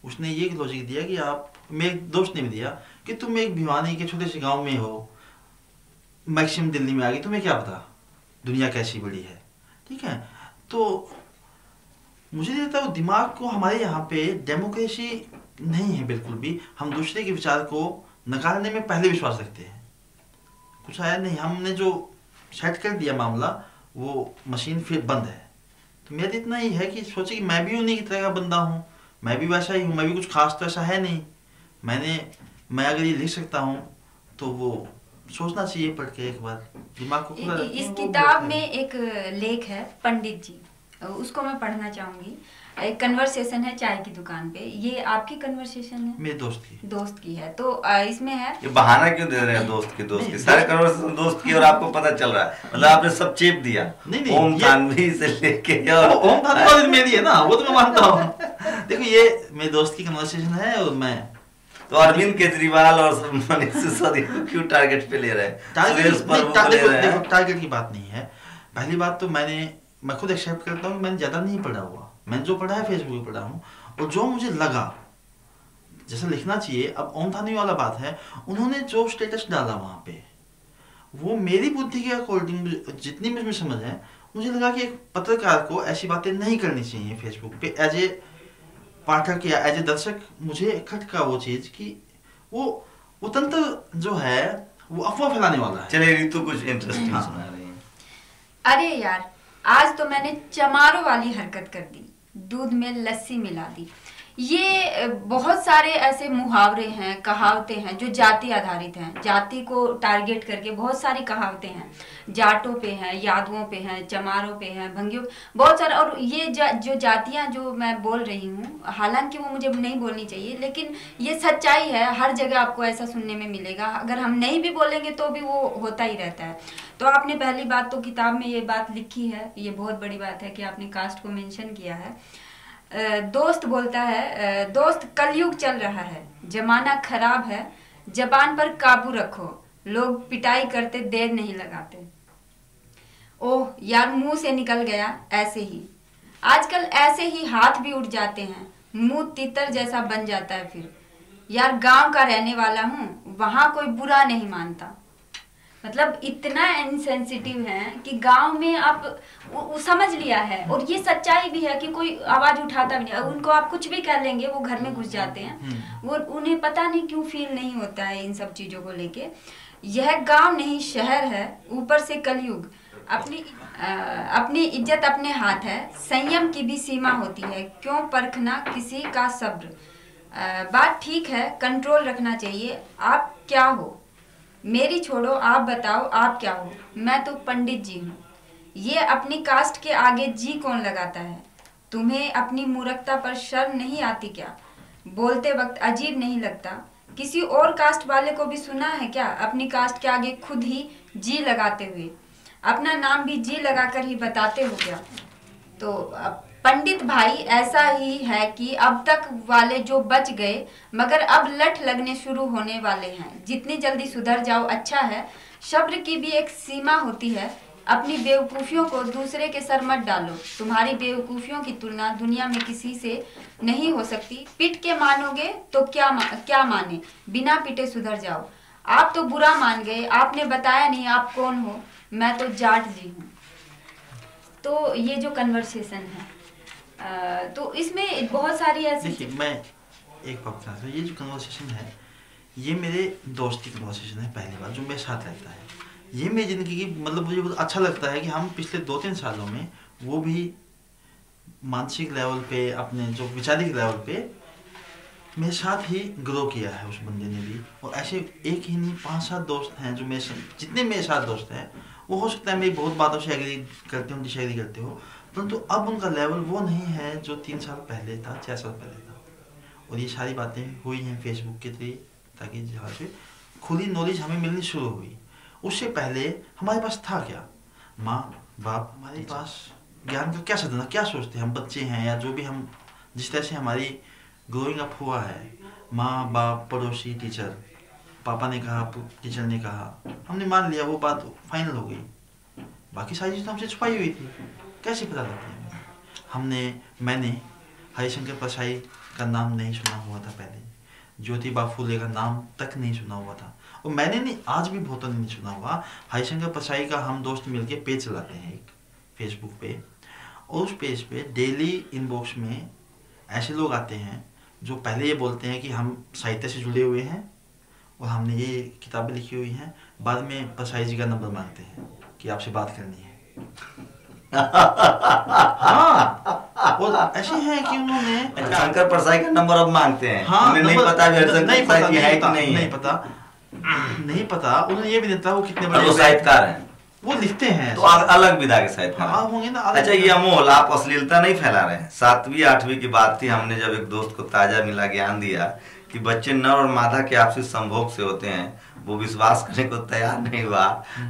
उसने ये लॉजिक दिया कि आप, मेरे दोस्त ने भी दिया कि तुम एक भिवानी के छोटे से गाँव में हो, मैक्सिमम दिल्ली में आ गई, तुम्हें क्या पता दुनिया कैसी बड़ी है, ठीक है। तो मुझे लगता है वो दिमाग को, हमारे यहाँ पे डेमोक्रेसी नहीं है बिल्कुल भी। हम दूसरे के विचार को नकारने में पहले विश्वास रखते हैं, कुछ आया नहीं, हमने जो सेट कर दिया मामला, वो मशीन फिर बंद है। तो मेरा इतना ही है कि सोचे कि मैं भी उन्हीं की तरह का बंदा हूँ, मैं भी वैसा ही हूँ, मैं भी कुछ खास तो ऐसा है नहीं। मैं अगर ये लिख सकता हूँ तो वो सोचना चाहिए पढ़ के एक बार, दिमाग को खुला। इस किताब में एक लेख है पंडित जी, उसको मैं पढ़ना चाहूंगी। एक कन्वर्सेशन है चाय की दुकान पे, ये आपकी कन्वर्सेशन है? मेरे दोस्त की है। तो इसमें है, ये बहाना क्यों दे रहे हैं दोस्त की सारे कन्वर्सेशन दोस्त की, और आपको पता चल रहा है, मतलब आपने सब चेप दिया। नहीं, ओम थानवी से लेके ओम थानवी मेरी है ना, वो तो मैं मानता हूँ। देखो, ये मेरे दोस्त की कन्वर्सेशन है, और मैं तो अरविंद केजरीवाल और मनीष सिसोदिया को क्यों टारगेट पे ले रहे हैं? टारगेट की बात नहीं है। पहली बात तो मैं खुद एक्सेप्ट करता हूँ, मैंने ज्यादा नहीं पढ़ा हुआ, मैंने जो पढ़ा है फेसबुक पे पढ़ा हूँ, और जो मुझे लगा जैसा लिखना चाहिए, अब ओम थानी वाला बात है, उन्होंने जो स्टेटस डाला वहाँ पे, वो मेरी बुद्धि के अकॉर्डिंग जितनी मुझे समझ है, मुझे लगा कि एक पत्रकार को ऐसी बातें नहीं करनी चाहिए फेसबुक पे। एज ए पाठक या एज ए दर्शक मुझे खटका वो चीज़ कि वो तंत्र जो है वो अफवाह फैलाने वाला है। चलिए रितु कुछ इंटरेस्टिंग सुना रही है। अरे यार, आज तो मैंने चमारों वाली हरकत कर दी, दूध में लस्सी मिला दी। ये बहुत सारे ऐसे मुहावरे हैं, कहावतें हैं जो जाति आधारित हैं, जाति को टारगेट करके बहुत सारी कहावतें हैं। जाटों पे हैं, यादवों पे हैं, चमारों पे हैं, भंगियों, बहुत सारे। और ये जो जातियां जो मैं बोल रही हूँ, हालांकि वो मुझे नहीं बोलनी चाहिए, लेकिन ये सच्चाई है। हर जगह आपको ऐसा सुनने में मिलेगा, अगर हम नहीं भी बोलेंगे तो भी वो होता ही रहता है। तो आपने पहली बात तो किताब में ये बात लिखी है, ये बहुत बड़ी बात है कि आपने कास्ट को मेंशन किया है। दोस्त बोलता है, दोस्त कलयुग चल रहा है, जमाना खराब है, जबान पर काबू रखो, लोग पिटाई करते देर नहीं लगाते। ओह यार, मुंह से निकल गया ऐसे ही। आजकल ऐसे ही हाथ भी उठ जाते हैं, मुंह तितर जैसा बन जाता है। फिर यार, गांव का रहने वाला हूँ, वहां कोई बुरा नहीं मानता। मतलब इतना इनसेंसिटिव है कि गांव में आप समझ लिया है। और ये सच्चाई भी है कि कोई आवाज उठाता भी नहीं, उनको आप कुछ भी कर लेंगे वो घर में घुस जाते हैं। वो उन्हें पता नहीं क्यों फील नहीं होता है इन सब चीजों को लेके। यह गांव नहीं शहर है, ऊपर से कलयुग। अपनी इज्जत अपने हाथ है, संयम की भी सीमा होती है, क्यों परखना किसी का सब्र। बात ठीक है, कंट्रोल रखना चाहिए। आप क्या हो मेरी छोड़ो, आप बताओ आप क्या हो। मैं तो पंडित जी हूँ। ये अपनी कास्ट के आगे जी कौन लगाता है? तुम्हें अपनी मूर्खता पर शर्म नहीं आती क्या? बोलते वक्त अजीब नहीं लगता? किसी और कास्ट वाले को भी सुना है क्या अपनी कास्ट के आगे खुद ही जी लगाते हुए? अपना नाम भी जी लगाकर ही बताते हो क्या? तो पंडित भाई, ऐसा ही है कि अब तक वाले जो बच गए, मगर अब लठ लगने शुरू होने वाले हैं। जितनी जल्दी सुधर जाओ अच्छा है। सब्र की भी एक सीमा होती है। अपनी बेवकूफ़ियों को दूसरे के सर मत डालो। तुम्हारी बेवकूफ़ियों की तुलना दुनिया में किसी से नहीं हो सकती। पिट के मानोगे तो क्या माने, बिना पिटे सुधर जाओ। आप तो बुरा मान गए, आपने बताया नहीं आप कौन हो। मैं तो जाट जी हूँ। तो ये जो कन्वर्सेशन है, तो इसमें बहुत सारी ऐसी, देखिए मैं एक बात बता दूं, ये जो कन्वर्सेशन है ये मेरे दोस्त की कन्वर्सेशन है। पहली बार जो मेरे साथ रहता है, ये मेरी ज़िंदगी की मतलब मुझे बहुत अच्छा लगता है कि हम पिछले 2-3 सालों में वो भी मानसिक लेवल पे, अपने जो वैचारिक लेवल पे मेरे साथ ही ग्रो किया है उस बंदे ने भी। और ऐसे एक ही नहीं 5-7 दोस्त हैं जो मेरे जितने मेरे साथ दोस्त हैं, वो हो सकता है मेरी बहुत बातों से एग्री करते हो, डिसएग्री करते हो, परंतु अब उनका लेवल वो नहीं है जो 3 साल पहले था, 6 साल पहले था। और ये सारी बातें हुई हैं फेसबुक के थ्रू, ताकि जहाँ से खुली नॉलेज हमें मिलनी शुरू हुई। उससे पहले हमारे पास था क्या? माँ बाप, हमारे पास ज्ञान का क्या साधन, क्या सोचते हैं हम बच्चे हैं, या जो भी हम जिस तरह से हमारी ग्रोइंग अप हुआ है, माँ बाप, पड़ोसी, टीचर, पापा ने कहा, टीचर ने कहा, हमने मान लिया, वो बात फाइनल हो गई। बाकी सारी चीज़ें हमसे छुपाई हुई थी, कैसे पता लगती है? मैंने हरिशंकर परसाई का नाम नहीं सुना हुआ था पहले, ज्योतिबा फूले का नाम तक नहीं सुना हुआ था, और मैंने नहीं, आज भी बहुतों ने नहीं सुना हुआ। हरिशंकर परसाई का हम दोस्त मिलके पेज चलाते हैं एक फेसबुक पे, और उस पेज पे डेली इनबॉक्स में ऐसे लोग आते हैं जो पहले ये बोलते हैं कि हम साहित्य से जुड़े हुए हैं और हमने ये किताबें लिखी हुई हैं, बाद में परसाई जी का नंबर मांगते हैं कि आपसे बात करनी है। हाँ, और ऐसे हैं कि उन्होंने शंकर परसाई का नंबर अब मांगते हैं। हाँ, नहीं पता नहीं पता, नहीं पता उन्हें ये भी नहीं पता वो कितने बड़े साहित्यकार हैं, वो लिखते हैं तो अलग विधा के साहित्यकार। हाँ, होंगे ना। अच्छा, ये अमोल, आप अश्लीलता नहीं फैला रहे हैं। 7वीं-8वीं की बात थी, हमने जब एक दोस्त को ताजा मिला ज्ञान दिया कि बच्चे नर और मादा के आपसी संभोग से होते हैं, वो विश्वास करने को तैयार नहीं हुआ,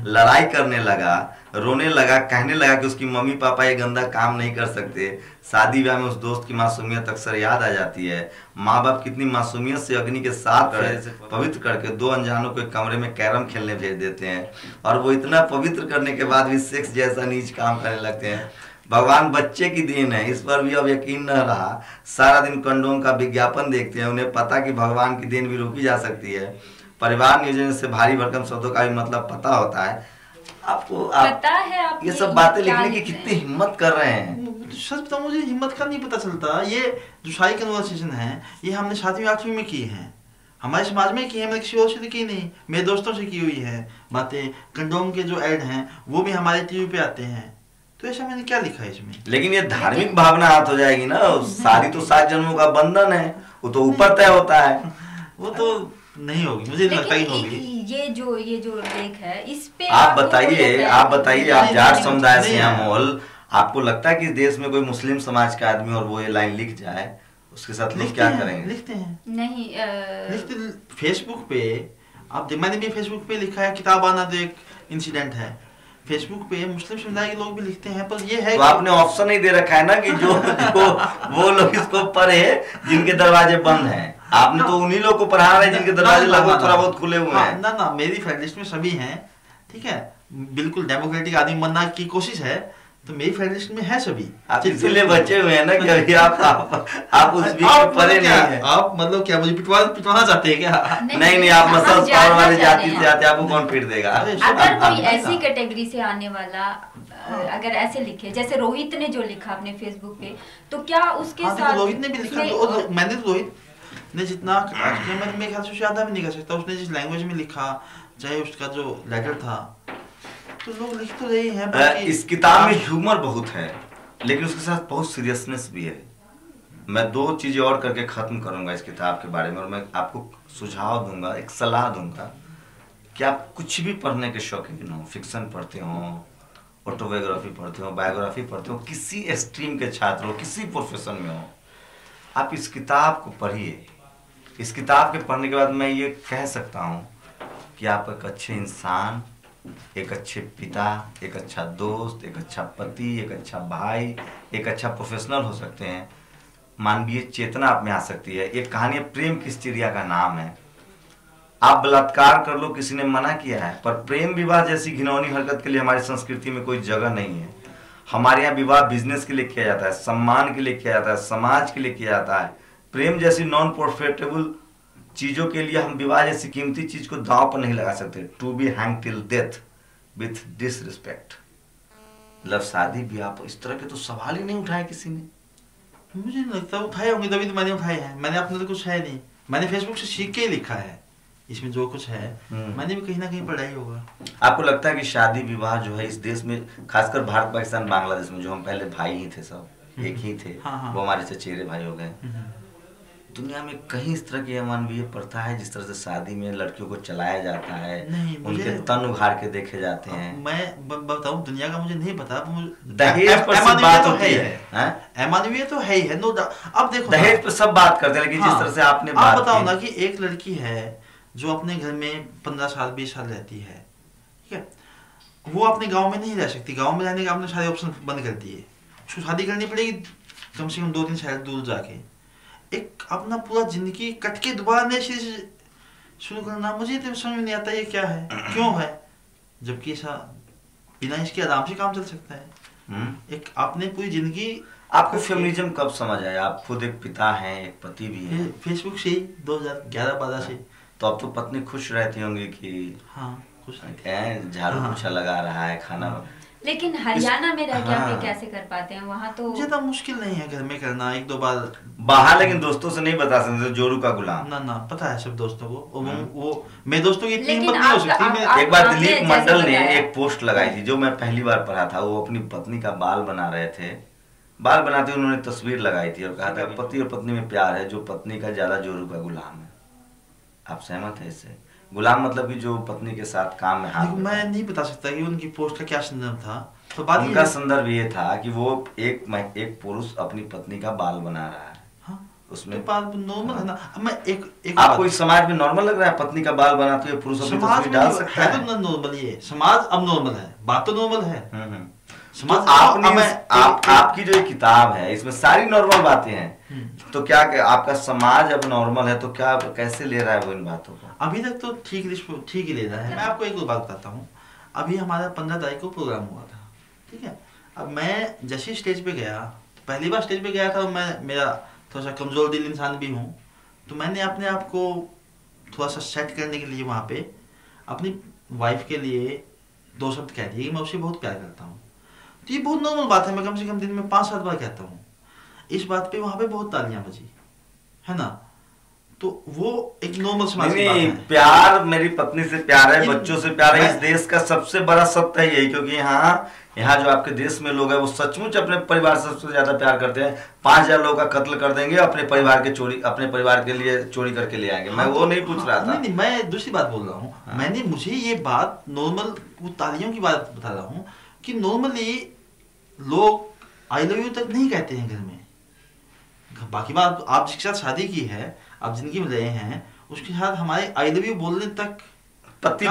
लड़ाई करने लगा, रोने लगा, कहने लगा कि उसकी मम्मी पापा ये गंदा काम नहीं कर सकते। शादी ब्याह में उस दोस्त की मासूमियत अक्सर याद आ जाती है। माँ बाप कितनी मासूमियत से अग्नि के साथ पवित्र करके 2 अनजानों को एक कमरे में कैरम खेलने भेज देते हैं, और वो इतना पवित्र करने के बाद भी सेक्स जैसा नीच काम करने लगते हैं। भगवान बच्चे की देन है, इस पर भी अब यकीन न रहा। सारा दिन कंडोम का विज्ञापन देखते हैं, उन्हें पता कि भगवान की देन भी रोकी जा सकती है। परिवार नियोजन से भारी भरकम शब्दों का भी मतलब पता होता है आपको। पता है आप ये सब बातें क्या लिखने की लिख रहे कितनी हैं? हिम्मत कर रहे हैं। सच बताऊं, मुझे हिम्मत का नहीं पता चलता। ये जो सारी कन्वर्सेशन है ये हमने 7वीं 8वीं में की है, हमारे समाज में की है, मैंने किसी और से की नहीं, मेरे दोस्तों से की हुई है बातें। कंडोम के जो ऐड हैं वो भी हमारे टीवी पे आते हैं, तो ऐसा मैंने क्या लिखा है इसमें? लेकिन ये धार्मिक भावना हाथ हो जाएगी ना, सारी तो 7 जन्मों का बंधन है, वो तो ऊपर तय होता है। वो तो नहीं होगी, मुझे नहीं लगता कि होगी। ये जो लेख है इस पे आप बताइए आप जाट समुदाय से नहीं हैं है। अमोल, आपको लगता है कि देश में कोई मुस्लिम समाज का आदमी और वो ये लाइन लिख जाए, उसके साथ लोग क्या करेंगे? लिखते हैं नहीं लिखते फेसबुक पे। आप मैंने भी फेसबुक पे लिखा है, किताब आना तो एक इंसिडेंट है। फेसबुक पे मुस्लिम समुदाय के लोग भी लिखते हैं, पर ये है तो आपने ऑप्शन नहीं दे रखा है ना कि जो वो लोग इसको पढ़े जिनके दरवाजे बंद हैं। आपने तो उन्हीं लोग को पढ़ा रहे हैं जिनके दरवाजे लगभग थोड़ा बहुत खुले हुए हैं। ना मेरी फ्रेंड लिस्ट में सभी हैं, ठीक है, बिल्कुल डेमोक्रेटिक आदमी बनना की कोशिश है, तो मेरी फ्रेंड लिस्ट में है सभी। आप इसीलिए बचे हुए हैं ना कि अभी आप उस बीच में पढ़े नहीं हैं। आप मतलब क्या मुझे पिटवाना चाहते हैं क्या? नहीं आप मसल पावर वाले जाति से आते, आपको कौन पीट देगा? अगर कोई ऐसी कैटेगरी से आने वाला अगर ऐसे लिखे जैसे रोहित ने जो लिखा अपने फेसबुक पे, तो क्या उसके साथ रोहित ने भी लिखा, मैंने तो रोहित ने जितना मेरे ख्याल से ज्यादा भी नहीं कर सकता। उसने जिस लैंग्वेज में लिखा, चाहे उसका जो लेटर था, तो लोग लिख तो रहे हैं। इस किताब में ह्यूमर बहुत है, लेकिन उसके साथ बहुत सीरियसनेस भी है। मैं 2 चीजें और करके खत्म करूंगा इस किताब के बारे में, और मैं आपको सुझाव दूंगा, एक सलाह दूंगा कि आप कुछ भी पढ़ने के शौकीन हो, फिक्शन पढ़ते हो, ऑटोबायोग्राफी पढ़ते हो, बायोग्राफी पढ़ते हो, किसी स्ट्रीम के छात्र हो, किसी प्रोफेशन में हो, आप इस किताब को पढ़िए। इस किताब के पढ़ने के बाद मैं ये कह सकता हूँ कि आप एक अच्छे इंसान, एक अच्छे पिता, एक अच्छा दोस्त, एक अच्छा पति, एक अच्छा भाई, एक अच्छा प्रोफेशनल हो सकते हैं। मानवीय चेतना आप में आ सकती है। एक कहानी प्रेम किस चिड़िया का नाम है। आप बलात्कार कर लो, किसी ने मना किया है, पर प्रेम विवाह जैसी घिनौनी हरकत के लिए हमारी संस्कृति में कोई जगह नहीं है। हमारे यहाँ विवाह बिजनेस के लिए किया जाता है, सम्मान के लिए किया जाता है, समाज के लिए किया जाता है। प्रेम जैसी नॉन प्रॉफिटेबल चीजों के लिए हम विवाह जैसी कीमती चीज को दांव पर नहीं लगा सकते। To be hang till death with disrespect. मतलब शादी ब्याह इस तरह के तो सवाल ही नहीं उठाए किसी ने। मुझे नहीं लगता उठाए होंगे, तभी तो मैंने उठाए हैं। मैंने अपने तो कुछ है नहीं, मैंने फेसबुक से सीख के ही लिखा है। इसमें जो कुछ है मैंने भी कहीं ना कहीं पढ़ा ही होगा। आपको लगता है कि शादी विवाह जो है इस देश में, खासकर भारत, पाकिस्तान, बांग्लादेश में, जो हम पहले भाई ही थे, सब एक ही थे, वो हमारे चचेरे भाई हो गए, दुनिया में कहीं इस तरह की अमानवीय प्रथा है जिस तरह से शादी में लड़कियों को चलाया जाता है, उनके तन उघाड़ के देखे जाते हैं? मैं बताऊं, दुनिया का मुझे नहीं पता। दहेज पर सब बात होती है, अमानवीय तो है ही है, नो डाउट। अब देखो, दहेज पर सब बात करते हैं, लेकिन जिस तरह से आपने बात बताओ ना कि एक लड़की है जो अपने घर में 15 साल 20 साल रहती है, ठीक है, वो अपने गांव में नहीं रह सकती। गांव में रहने का आपने सारे ऑप्शन बंद कर दिए, उसको शादी करनी पड़ेगी कम से कम 2-3 शहर दूर जाके। एक अपना पूरा जिंदगी कट के दोबारा नए सिरे से शुरू करना, मुझे तो समझ में नहीं आता ये क्या है, क्यों है, जबकि ऐसा बिना इसके आराम से काम चल सकता है। एक आपने पूरी जिंदगी। आपको फेमिनिज्म कब समझ आया? आप खुद एक पिता हैं, एक पति भी हैं। फेसबुक से ही 2011-12 से। तो अब तो पत्नी खुश रहती होंगी कि हाँ खुश झाड़ू पोछा लगा रहा है, खाना। लेकिन हरियाणा में रह के आप ये कैसे कर पाते हैं? वहाँ तो ज्यादा मुश्किल नहीं है घर में करना, 1-2 बार बाहर, लेकिन दोस्तों से नहीं बता सकते, जोरू का गुलाम। ना पता है सब दोस्तों को। वो मेरे दोस्तों की इतनी हिम्मत नहीं हो सकती। एक बार दिलीप मंडल ने एक पोस्ट लगाई थी जो मैं पहली बार पढ़ा था। वो अपनी पत्नी का बाल बना रहे थे, बाल बनाते उन्होंने तस्वीर लगाई थी और कहा था पति और पत्नी में प्यार है जो पत्नी का ज्यादा जोरू का गुलाम है। आप सहमत है इससे? गुलाम मतलब कि जो पत्नी के साथ काम में हाथ। मैं नहीं बता सकता कि उनकी पोस्ट का क्या संदर्भ था। तो उनका संदर्भ ये था कि वो एक पुरुष अपनी पत्नी का बाल बना रहा है। हाँ, उसमें बाल नॉर्मल है ना। मैं एक आपको इस समाज में नॉर्मल लग रहा है पत्नी का बाल बनाते हुए पुरुष अपनी तस्वीर डाल सकता है? तो नॉर्मल, ये समाज अब नॉर्मल है, बात तो नॉर्मल है। समाज आपकी जो किताब है इसमें सारी नॉर्मल बातें हैं, तो क्या आपका समाज अब नॉर्मल है तो क्या कैसे ले रहा है वो इन बातों को? अभी तक तो ठीक ही ले रहा है। मैं आपको एक बात बताता हूँ। अभी हमारा 15 तारीख को प्रोग्राम हुआ था, ठीक है, अब मैं जैसे ही स्टेज पे गया, पहली बार स्टेज पे गया था, मेरा थोड़ा सा कमज़ोर दिल इंसान भी हूँ, तो मैंने अपने आप को थोड़ा सा सेट करने के लिए वहाँ पे अपनी वाइफ के लिए 2 शब्द कह दिए कि मैं उसे बहुत प्यार करता हूँ। तो ये बहुत नॉर्मल बात है, मैं कम से कम दिन में 5-7 बार कहता हूँ। इस बात पे वहाँ पे बहुत तालियां बजी, है ना। तो वो एक नॉर्मल समाज की बात है। प्यार मेरी पत्नी से प्यार है, बच्चों से प्यार है, इस देश का सबसे बड़ा सत्य है यही। क्योंकि यहाँ जो आपके देश में लोग हैं वो सचमुच अपने परिवार से सबसे ज्यादा प्यार करते हैं। 5000 लोगों का कत्ल कर देंगे, अपने परिवार के लिए चोरी करके ले आएंगे। मैं वो नहीं पूछ रहा था। नहीं, मैं दूसरी बात बोल रहा हूँ। मुझे ये बात नॉर्मल, वो तालियों की बात बता रहा हूँ कि नॉर्मली लोग आई लव यू तक नहीं कहते हैं घर में। बाकी बात, आप जिसके साथ शादी की है, आप जिंदगी में रहे हैं, उसके साथ हमारे आई लव यू बोलने तक। पत्नी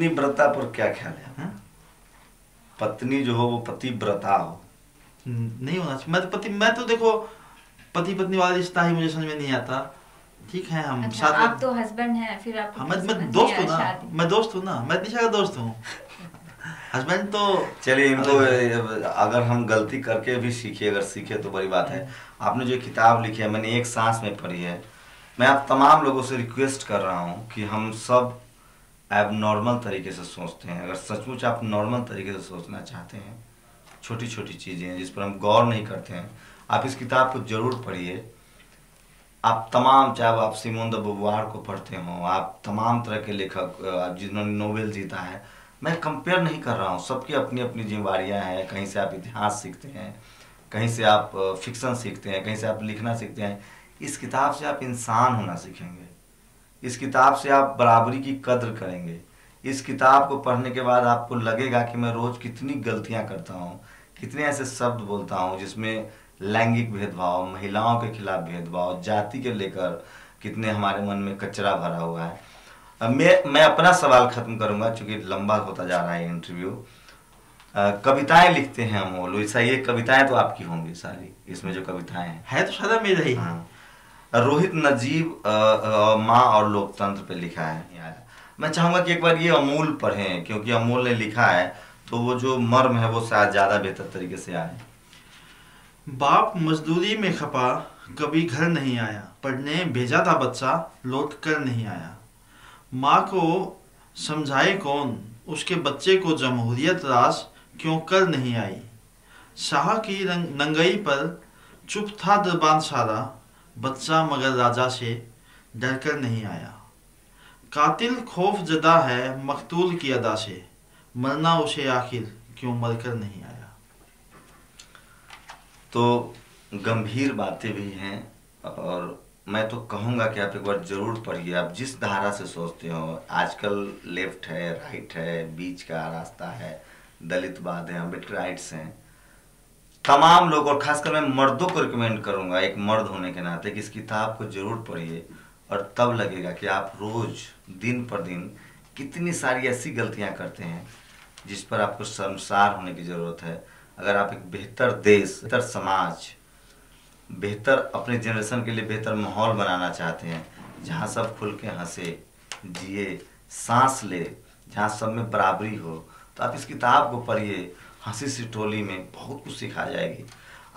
व्रता पर क्या ख्याल है? पत्नी जो हो वो पतिव्रता हो, नहीं होना चाहिए। मैं तो देखो पति पत्नी वाला रिश्ता ही मुझे समझ में नहीं आता। ठीक है, हम अच्छा, साथ आप तो हस्बैंड हैं, फिर आप मैं दोस्त हूँ ना, मैं निशा का दोस्त हूँ। हस्बैंड तो चलिए इनको अगर हम गलती करके भी सीखे तो बड़ी बात है। आपने जो किताब लिखी है मैंने एक सांस में पढ़ी है। मैं आप तमाम लोगों से रिक्वेस्ट कर रहा हूँ कि हम सब एब नॉर्मल तरीके से सोचते हैं। अगर सचमुच आप नॉर्मल तरीके से सोचना चाहते हैं, छोटी छोटी चीज़ें हैं जिस पर हम गौर नहीं करते हैं, आप इस किताब को जरूर पढ़िए। आप तमाम, चाहे आप सिमोन द बोवार को पढ़ते हो, आप तमाम तरह के लेखक जिन्होंने नोबेल जीता है, मैं कंपेयर नहीं कर रहा हूँ, सबकी अपनी अपनी जिम्मेवारियाँ हैं। कहीं से आप इतिहास सीखते हैं, कहीं से आप फिक्सन सीखते हैं, कहीं से आप लिखना सीखते हैं। इस किताब से आप इंसान होना सीखेंगे, इस किताब से आप बराबरी की कद्र करेंगे। इस किताब को पढ़ने के बाद आपको लगेगा कि मैं रोज़ कितनी गलतियाँ करता हूँ, कितने ऐसे शब्द बोलता हूँ जिसमें लैंगिक भेदभाव, महिलाओं के खिलाफ भेदभाव, जाति के लेकर कितने हमारे मन में कचरा भरा हुआ है। मैं अपना सवाल खत्म करूंगा क्योंकि लंबा होता जा रहा है इंटरव्यू। कविताएं लिखते हैं हम लोग, ऐसा ये कविताएं तो आपकी होंगी सारी, इसमें जो कविताएं हैं तो सादा मेरा ही। हाँ, रोहित नजीब माँ और लोकतंत्र पे लिखा है। मैं चाहूंगा कि एक बार ये अमूल पढ़ें, क्योंकि अमूल ने लिखा है तो वो जो मर्म है वो शायद ज्यादा बेहतर तरीके से आए। बाप मजदूरी में खपा, कभी घर नहीं आया, पढ़ने भेजा था बच्चा, लौट कर नहीं आया। माँ को समझाए कौन, उसके बच्चे को जमहूरियत रास क्यों कर नहीं आई। शाह की नंगई पर चुप था दरबान सारा, बच्चा मगर राजा से डर कर नहीं आया। कातिल खौफ जदा है मकतूल की अदा से, मरना उसे आखिर क्यों मर कर नहीं आया। तो गंभीर बातें भी हैं, और मैं तो कहूँगा कि आप एक बार जरूर पढ़िए। आप जिस धारा से सोचते हो, आजकल लेफ्ट है, राइट है, बीच का रास्ता है, दलितवाद है, अम्बेडकराइट्स हैं, तमाम लोग, और खासकर मैं मर्दों को रिकमेंड करूँगा एक मर्द होने के नाते कि इस किताब को जरूर पढ़िए। और तब लगेगा कि आप रोज़ दिन पर दिन कितनी सारी ऐसी गलतियाँ करते हैं जिस पर आपको शर्मसार होने की ज़रूरत है। अगर आप एक बेहतर देश, बेहतर समाज, बेहतर अपने जनरेशन के लिए बेहतर माहौल बनाना चाहते हैं, जहाँ सब खुल के हंसे, जिए, सांस ले, जहाँ सब में बराबरी हो, तो आप इस किताब को पढ़िए। हंसी सी टोली में बहुत कुछ सिखा जाएगी।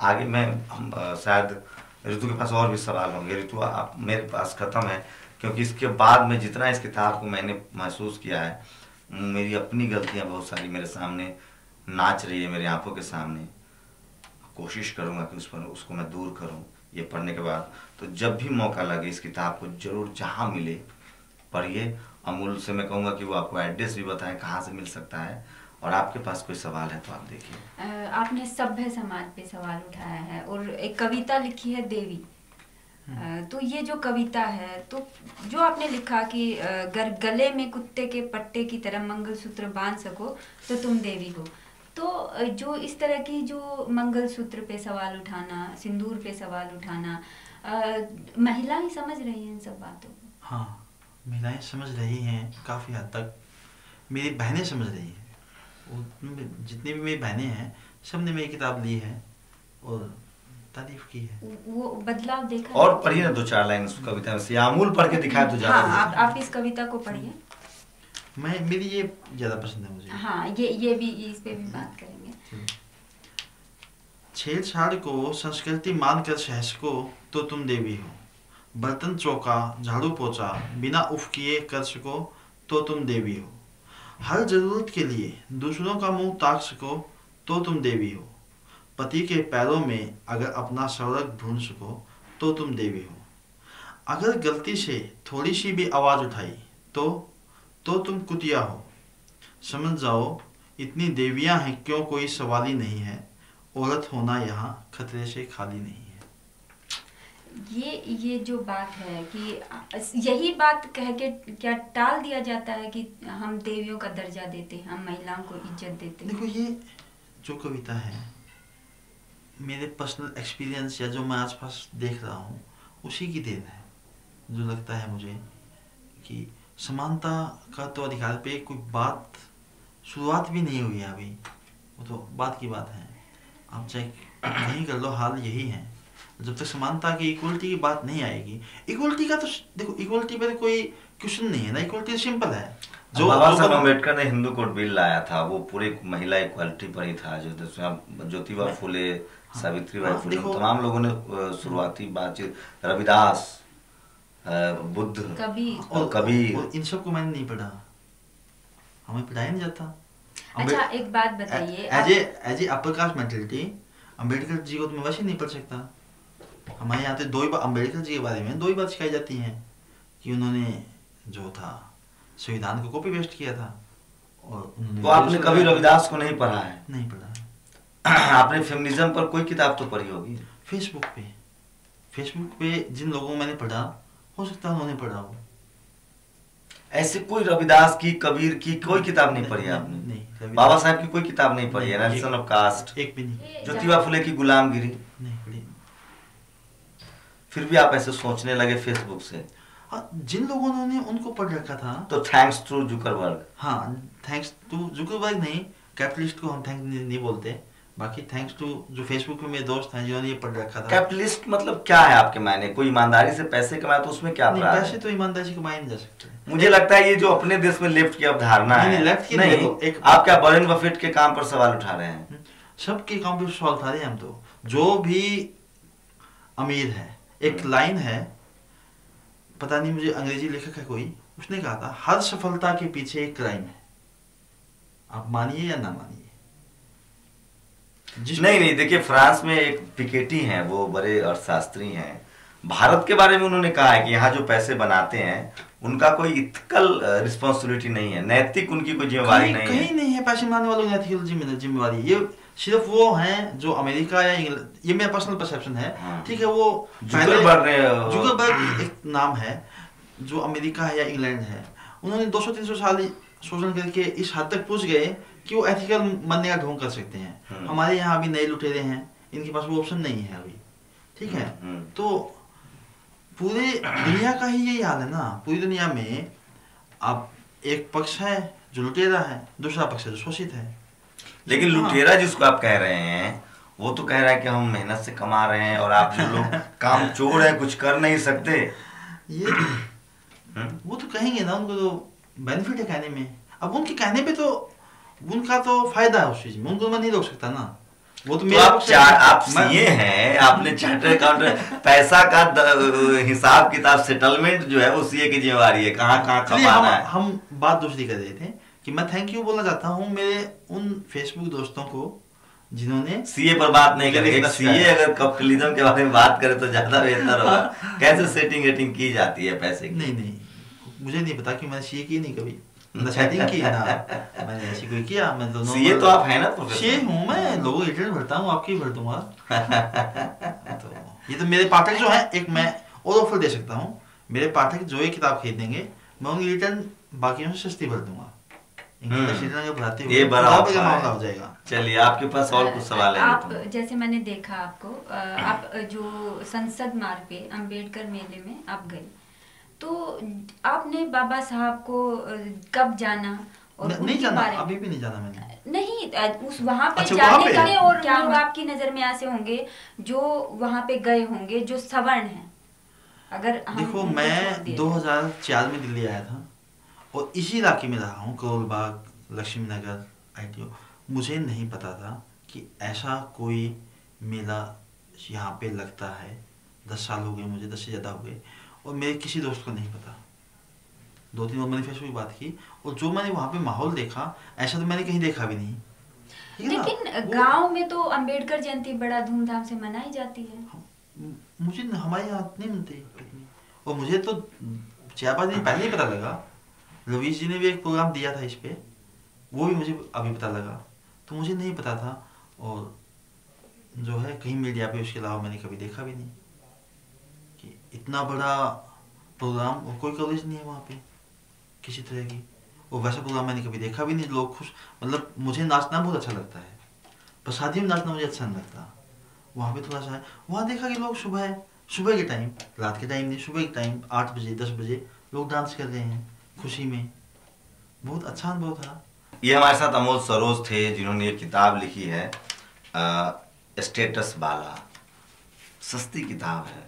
आगे हम शायद ऋतु के पास और भी सवाल होंगे। ऋतु, आप मेरे पास ख़त्म है, क्योंकि इसके बाद में जितना इस किताब को मैंने महसूस किया है, मेरी अपनी गलतियाँ बहुत सारी मेरे सामने नाच रही है, मेरी आंखों के सामने। कोशिश करूँगा कि उसको मैं दूर करूँ ये पढ़ने के बाद। तो जब भी मौका लगे इस किताब को जरूर जहाँ मिले पढ़िए। अमूल से मैं कहूँगा कि वो आपको एड्रेस भी बताएं कहाँ से मिल सकता है। और आपके पास कोई सवाल है तो आप देखिए। आपने सभ्य समाज पे सवाल उठाया है और एक कविता लिखी है देवी। तो ये जो कविता है, तो जो आपने लिखा कि अगर गले में कुत्ते के पट्टे की तरह मंगलसूत्र बांध सको तो तुम देवी हो, तो जो इस तरह की जो मंगलसूत्र पे सवाल उठाना, सिंदूर पे सवाल उठाना, महिलाएं समझ रही हैं इन सब बातों को? हाँ, महिलाएं समझ रही हैं काफ़ी हद तक। मेरी बहनें समझ रही हैं, जितनी भी मेरी बहनें हैं सब ने मेरी किताब ली है और तारीफ की है। वो बदलाव देखा? और पढ़िए ना 2-4 लाइन उस कविता में से, अमूल पढ़ के दिखाए तो ज़्यादा। हाँ, आप इस कविता को पढ़िए। मेरी ये ज़्यादा पसंद है मुझे। हाँ, ये भी, इस पे भी बात करेंगे। छेड़छाड़ को संस्कृति मानकर सहसको तो तुम देवी हो। बर्तन चौका झाड़ू पोछा बिना उफ किए कर सको तो तुम देवी हो। हर जरूरत के लिए दूसरों का मुंह ताक सको तो तुम देवी हो। पति के पैरों में अगर अपना स्वर्ग ढूंढ सको तो तुम देवी हो। अगर गलती से थोड़ी सी भी आवाज़ उठाई तो तुम कुतिया हो। समझ जाओ इतनी देवियां हैं क्यों कोई सवाल ही नहीं है। औरत होना यहाँ खतरे से खाली नहीं है। ये जो बात है कि यही बात कह के क्या टाल दिया जाता है कि हम देवियों का दर्जा देते हैं, हम महिलाओं को इज्जत देते हैं। देखो ये जो कविता है मेरे पर्सनल एक्सपीरियंस या जो मैं आसपास देख रहा हूँ उसी की देन है। जो लगता है मुझे कि समानता का तो अधिकार पे कोई बात शुरुआत भी नहीं हुई है अभी, वो तो बात की बात है। आप चाहे कहीं कर लो, हाल यही है। जब तक समानता की इक्वलिटी की बात नहीं आएगी, इक्वलिटी का तो देखो इक्वलिटी पे कोई क्वेश्चन नहीं है ना, इक्वलिटी सिंपल है। जो बाबा साहब अम्बेडकर ने हिंदू कोड बिल लाया था वो पूरे महिला इक्वालिटी पर ही था। जो ज्योतिबा फुले, सावित्रीबाई फुले, तमाम लोगों ने शुरुआती बातचीत, रविदास, बुद्ध, कबीर, और इन सब को मैंने नहीं पढ़ा, हमें पढ़ाया नहीं जाता। अच्छा एक बात बताइए, as a upper caste mentality Ambedkar ji को तो मैं वैसे नहीं पढ़ सकता। हमारे यहाँ तो अम्बेडकर जी के बारे में दो ही बात सिखाई जाती हैं कि उन्होंने जो था संविधान को कॉपी पेस्ट किया था और तो आपने कभी रविदास को नहीं पढ़ा है? नहीं पढ़ा। आपने फेमिनिज्म पर कोई किताब तो पढ़ी होगी? फेसबुक पे जिन लोगों को मैंने पढ़ा हो सकता है उन्होंने पढ़ा हो। ऐसे कोई रविदास की, कबीर की कोई किताब नहीं पढ़ी आपने? नहीं। बाबा साहब की कोई किताब नहीं पढ़ी है? नेशन ऑफ कास्ट, एक भी नहीं। ज्योतिबा फुले की गुलामगिरी नहीं पढ़ी। फिर भी आप ऐसे सोचने लगे फेसबुक से? हाँ, जिन लोगों ने उनको पढ़ रखा था। तो थैंक्स टू जुकरबर्ग। हाँ, थैंक्स टू जुकरबर्ग नहीं, कैपिटलिस्ट को हम थैंक्स नहीं बोलते। बाकी थैंक्स टू जो फेसबुक पे मेरे दोस्त हैं जिन्होंने ये पढ़ रखा था। कैपिटलिस्ट मतलब क्या है आपके मायने? कोई ईमानदारी से पैसे कमाए तो उसमें क्या अपराध है? पैसे तो ईमानदारी से कमाए नहीं जा सकते। मुझे लगता है ये जो अपने देश में लेफ्ट की अवधारणा है, लेफ्ट की नहीं, आप क्या वॉरेन बफेट के काम पर सवाल उठा रहे हैं? सबके काम पर सवाल उठा रहे हैं हम। तो जो भी अमीर है, एक लाइन है, पता नहीं मुझे अंग्रेजी लेखक है कोई, उसने कहा था हर सफलता के पीछे एक क्राइम है। आप मानिए या ना मानिए। नहीं, देखिए फ्रांस में एक पिकेटी हैं, वो बड़े अर्थशास्त्री हैं। भारत के बारे में उन्होंने कहा है कि यहाँ जो पैसे बनाते हैं उनका कोई इथिकल रिस्पॉन्सिबिलिटी नहीं है, नैतिक उनकी कोई जिम्मेवारी नहीं है। कहीं नहीं है पैसे बनाने वालों की नैतिक जिम्मेवारी। ये सिर्फ वो हैं जो अमेरिका या इंग्लैंड, ये मेरा पर्सनल परसेप्शन है, ठीक है। वो जुकरबर्ग एक नाम है जो अमेरिका है या इंग्लैंड है, उन्होंने 200-300 साल शोषण करके इस हद तक पहुंच गए कि वो एथिकल बनने का ढोंग कर सकते हैं। हमारे यहाँ अभी नए लुटेरे हैं, इनके पास वो ऑप्शन नहीं है अभी, ठीक है। तो पूरे दुनिया का ही यही हाल है ना। पूरी दुनिया में आप एक पक्ष है जो लुटेरा है, दूसरा पक्ष है जो शोषित है। लेकिन लुटेरा जिसको आप कह रहे हैं वो तो कह रहा है कि हम मेहनत से कमा रहे हैं और आप जो लोग काम चोर है, कुछ कर नहीं सकते। ये वो तो कहेंगे ना, उनको तो बेनिफिट है कहने में। अब उनके कहने पे तो उनका तो फायदा है उस चीज में, उनको मैं नहीं रोक सकता ना। वो तो आप सीए हैं, आपने चार्टर्ड अकाउंटेंट, पैसा का हिसाब किताब सेटलमेंट जो है वो सीए की जिम्मेवारी है, कहाँ कमाना है। हम बात दूसरी कर रहे थे कि मैं थैंक यू बोलना चाहता हूँ मेरे उन फेसबुक दोस्तों को जिन्होंने सीए पर बात नहीं करेंगे। सीए अगर कैपिटलिज्म के बारे में बात करे तो ज्यादा बेहतर होगा। कैसे सेटिंग की जाती है पैसे की? नहीं, मुझे नहीं पता कि मैंने सीए की नहीं कभी, ना सेटिंग की ना मैंने ऐसी कोई किया। मैं दोनों सीए तो आप है ना, सीए हूँ मैं, लोगों की रिटर्न भरता हूँ, आपकी भर दूंगा। तो ये तो मेरे पाठक जो है, एक मैं और ऑफर दे सकता हूँ, मेरे पाठक जो ये किताब खरीदेंगे मैं उनकी रिटर्न बाकियों से सस्ती भर दूंगा। ये बड़ा मामला हो जाएगा। चलिए आपके पास और कुछ सवाल है? आप जैसे मैंने देखा आपको, आप जो संसद मार्ग पे अम्बेडकर मेले में आप गए, तो आपने बाबा साहब को कब जाना? और नहीं जाना, अभी भी नहीं जाना मैंने। नहीं, उस वहाँ पे जाने का और क्या लोग आपकी नजर में ऐसे होंगे जो वहाँ पे गए होंगे जो सवर्ण हैं? अगर देखो मैं 2004 में दिल्ली आया था और इसी इलाके में रहा हूँ, करोल बाग, लक्ष्मी नगर, ITO। मुझे नहीं पता था कि ऐसा कोई मेला यहाँ पे लगता है। 10 साल हो गए मुझे, 10 से ज़्यादा हो गए, और मेरे किसी दोस्त को नहीं पता। 2-3 बार मैंने फेसबुक की बात की, और जो मैंने वहाँ पे माहौल देखा ऐसा तो मैंने कहीं देखा भी नहीं। लेकिन गांव में तो अंबेडकर जयंती बड़ा धूमधाम से मनाई जाती है। मुझे हमारे यहाँ नहीं मिलती, और मुझे तो 4-5 दिन पहले ही पता लगा। रवीश जी ने भी एक प्रोग्राम दिया था इस पे, वो भी मुझे अभी पता लगा, तो मुझे नहीं पता था। और जो है कहीं मीडिया पे उसके अलावा मैंने कभी देखा भी नहीं कि इतना बड़ा प्रोग्राम, और कोई कवरेज नहीं है वहाँ पे किसी तरह की, और वैसा प्रोग्राम मैंने कभी देखा भी नहीं। लोग खुश, मतलब मुझे नाचना बहुत अच्छा लगता है, पर शादी में नाचना मुझे अच्छा नहीं लगता। वहाँ पे थोड़ा सा है, वहाँ देखा कि लोग सुबह के टाइम, रात के टाइम नहीं, सुबह के टाइम 8 बजे 10 बजे लोग डांस कर रहे हैं खुशी में। बहुत अच्छा अनुभव था। ये हमारे साथ अमोल सरोज थे, जिन्होंने एक किताब लिखी है स्टेटस वाला। सस्ती किताब है,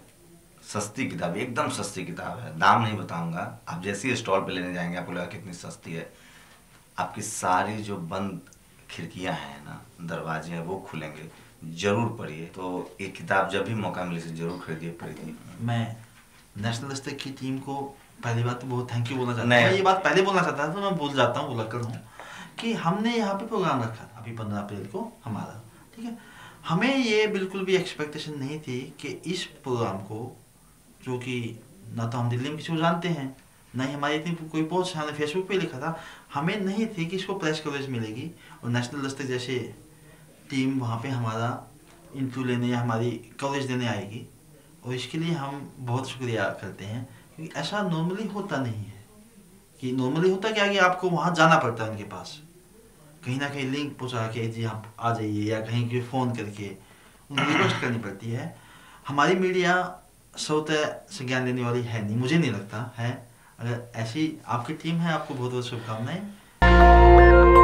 सस्ती किताब, एकदम सस्ती किताब है। दाम नहीं बताऊंगा, आप जैसे ही स्टॉल पे लेने जाएंगे आपको लगेगा कितनी सस्ती है। आपकी सारी जो बंद खिड़कियां हैं ना, दरवाजे हैं, वो खुलेंगे। जरूर पढ़िए। तो एक किताब जब भी मौका मिले से जरूर खरीदिए। मैं नेशनल स्तर की टीम को पहली बात तो बहुत थैंक यू बोलना चाहता हूँ। मैं ये बात पहले बोलना चाहता था, तो मैं भूल जाता हूँ, भुलक्कड़ हूँ, कि हमने यहाँ पे प्रोग्राम रखा था अभी 15 अप्रैल को हमारा, ठीक है। हमें ये बिल्कुल भी एक्सपेक्टेशन नहीं थी कि इस प्रोग्राम को, जो कि ना तो हम दिल्ली में किसी को जानते हैं, ना ही हमारी इतनी कोई पहुँच, हमने फेसबुक पे लिखा था, हमें नहीं थी कि इसको प्रेस कवरेज मिलेगी और नेशनल स्तर जैसे टीम वहाँ पे हमारा इंटरव्यू लेने या हमारी कवरेज देने आएगी। और इसके लिए हम बहुत शुक्रिया करते हैं, क्योंकि ऐसा नॉर्मली होता नहीं है। कि नॉर्मली होता क्या कि आपको वहाँ जाना पड़ता है उनके पास, कहीं ना कहीं लिंक पहुँचा के जी आप आ जाइए, या कहीं के फ़ोन करके उनको रिक्वेस्ट करनी पड़ती है। हमारी मीडिया स्वतः संज्ञान लेने वाली है नहीं, मुझे नहीं लगता है। अगर ऐसी आपकी टीम है, आपको बहुत बहुत शुभकामनाएं।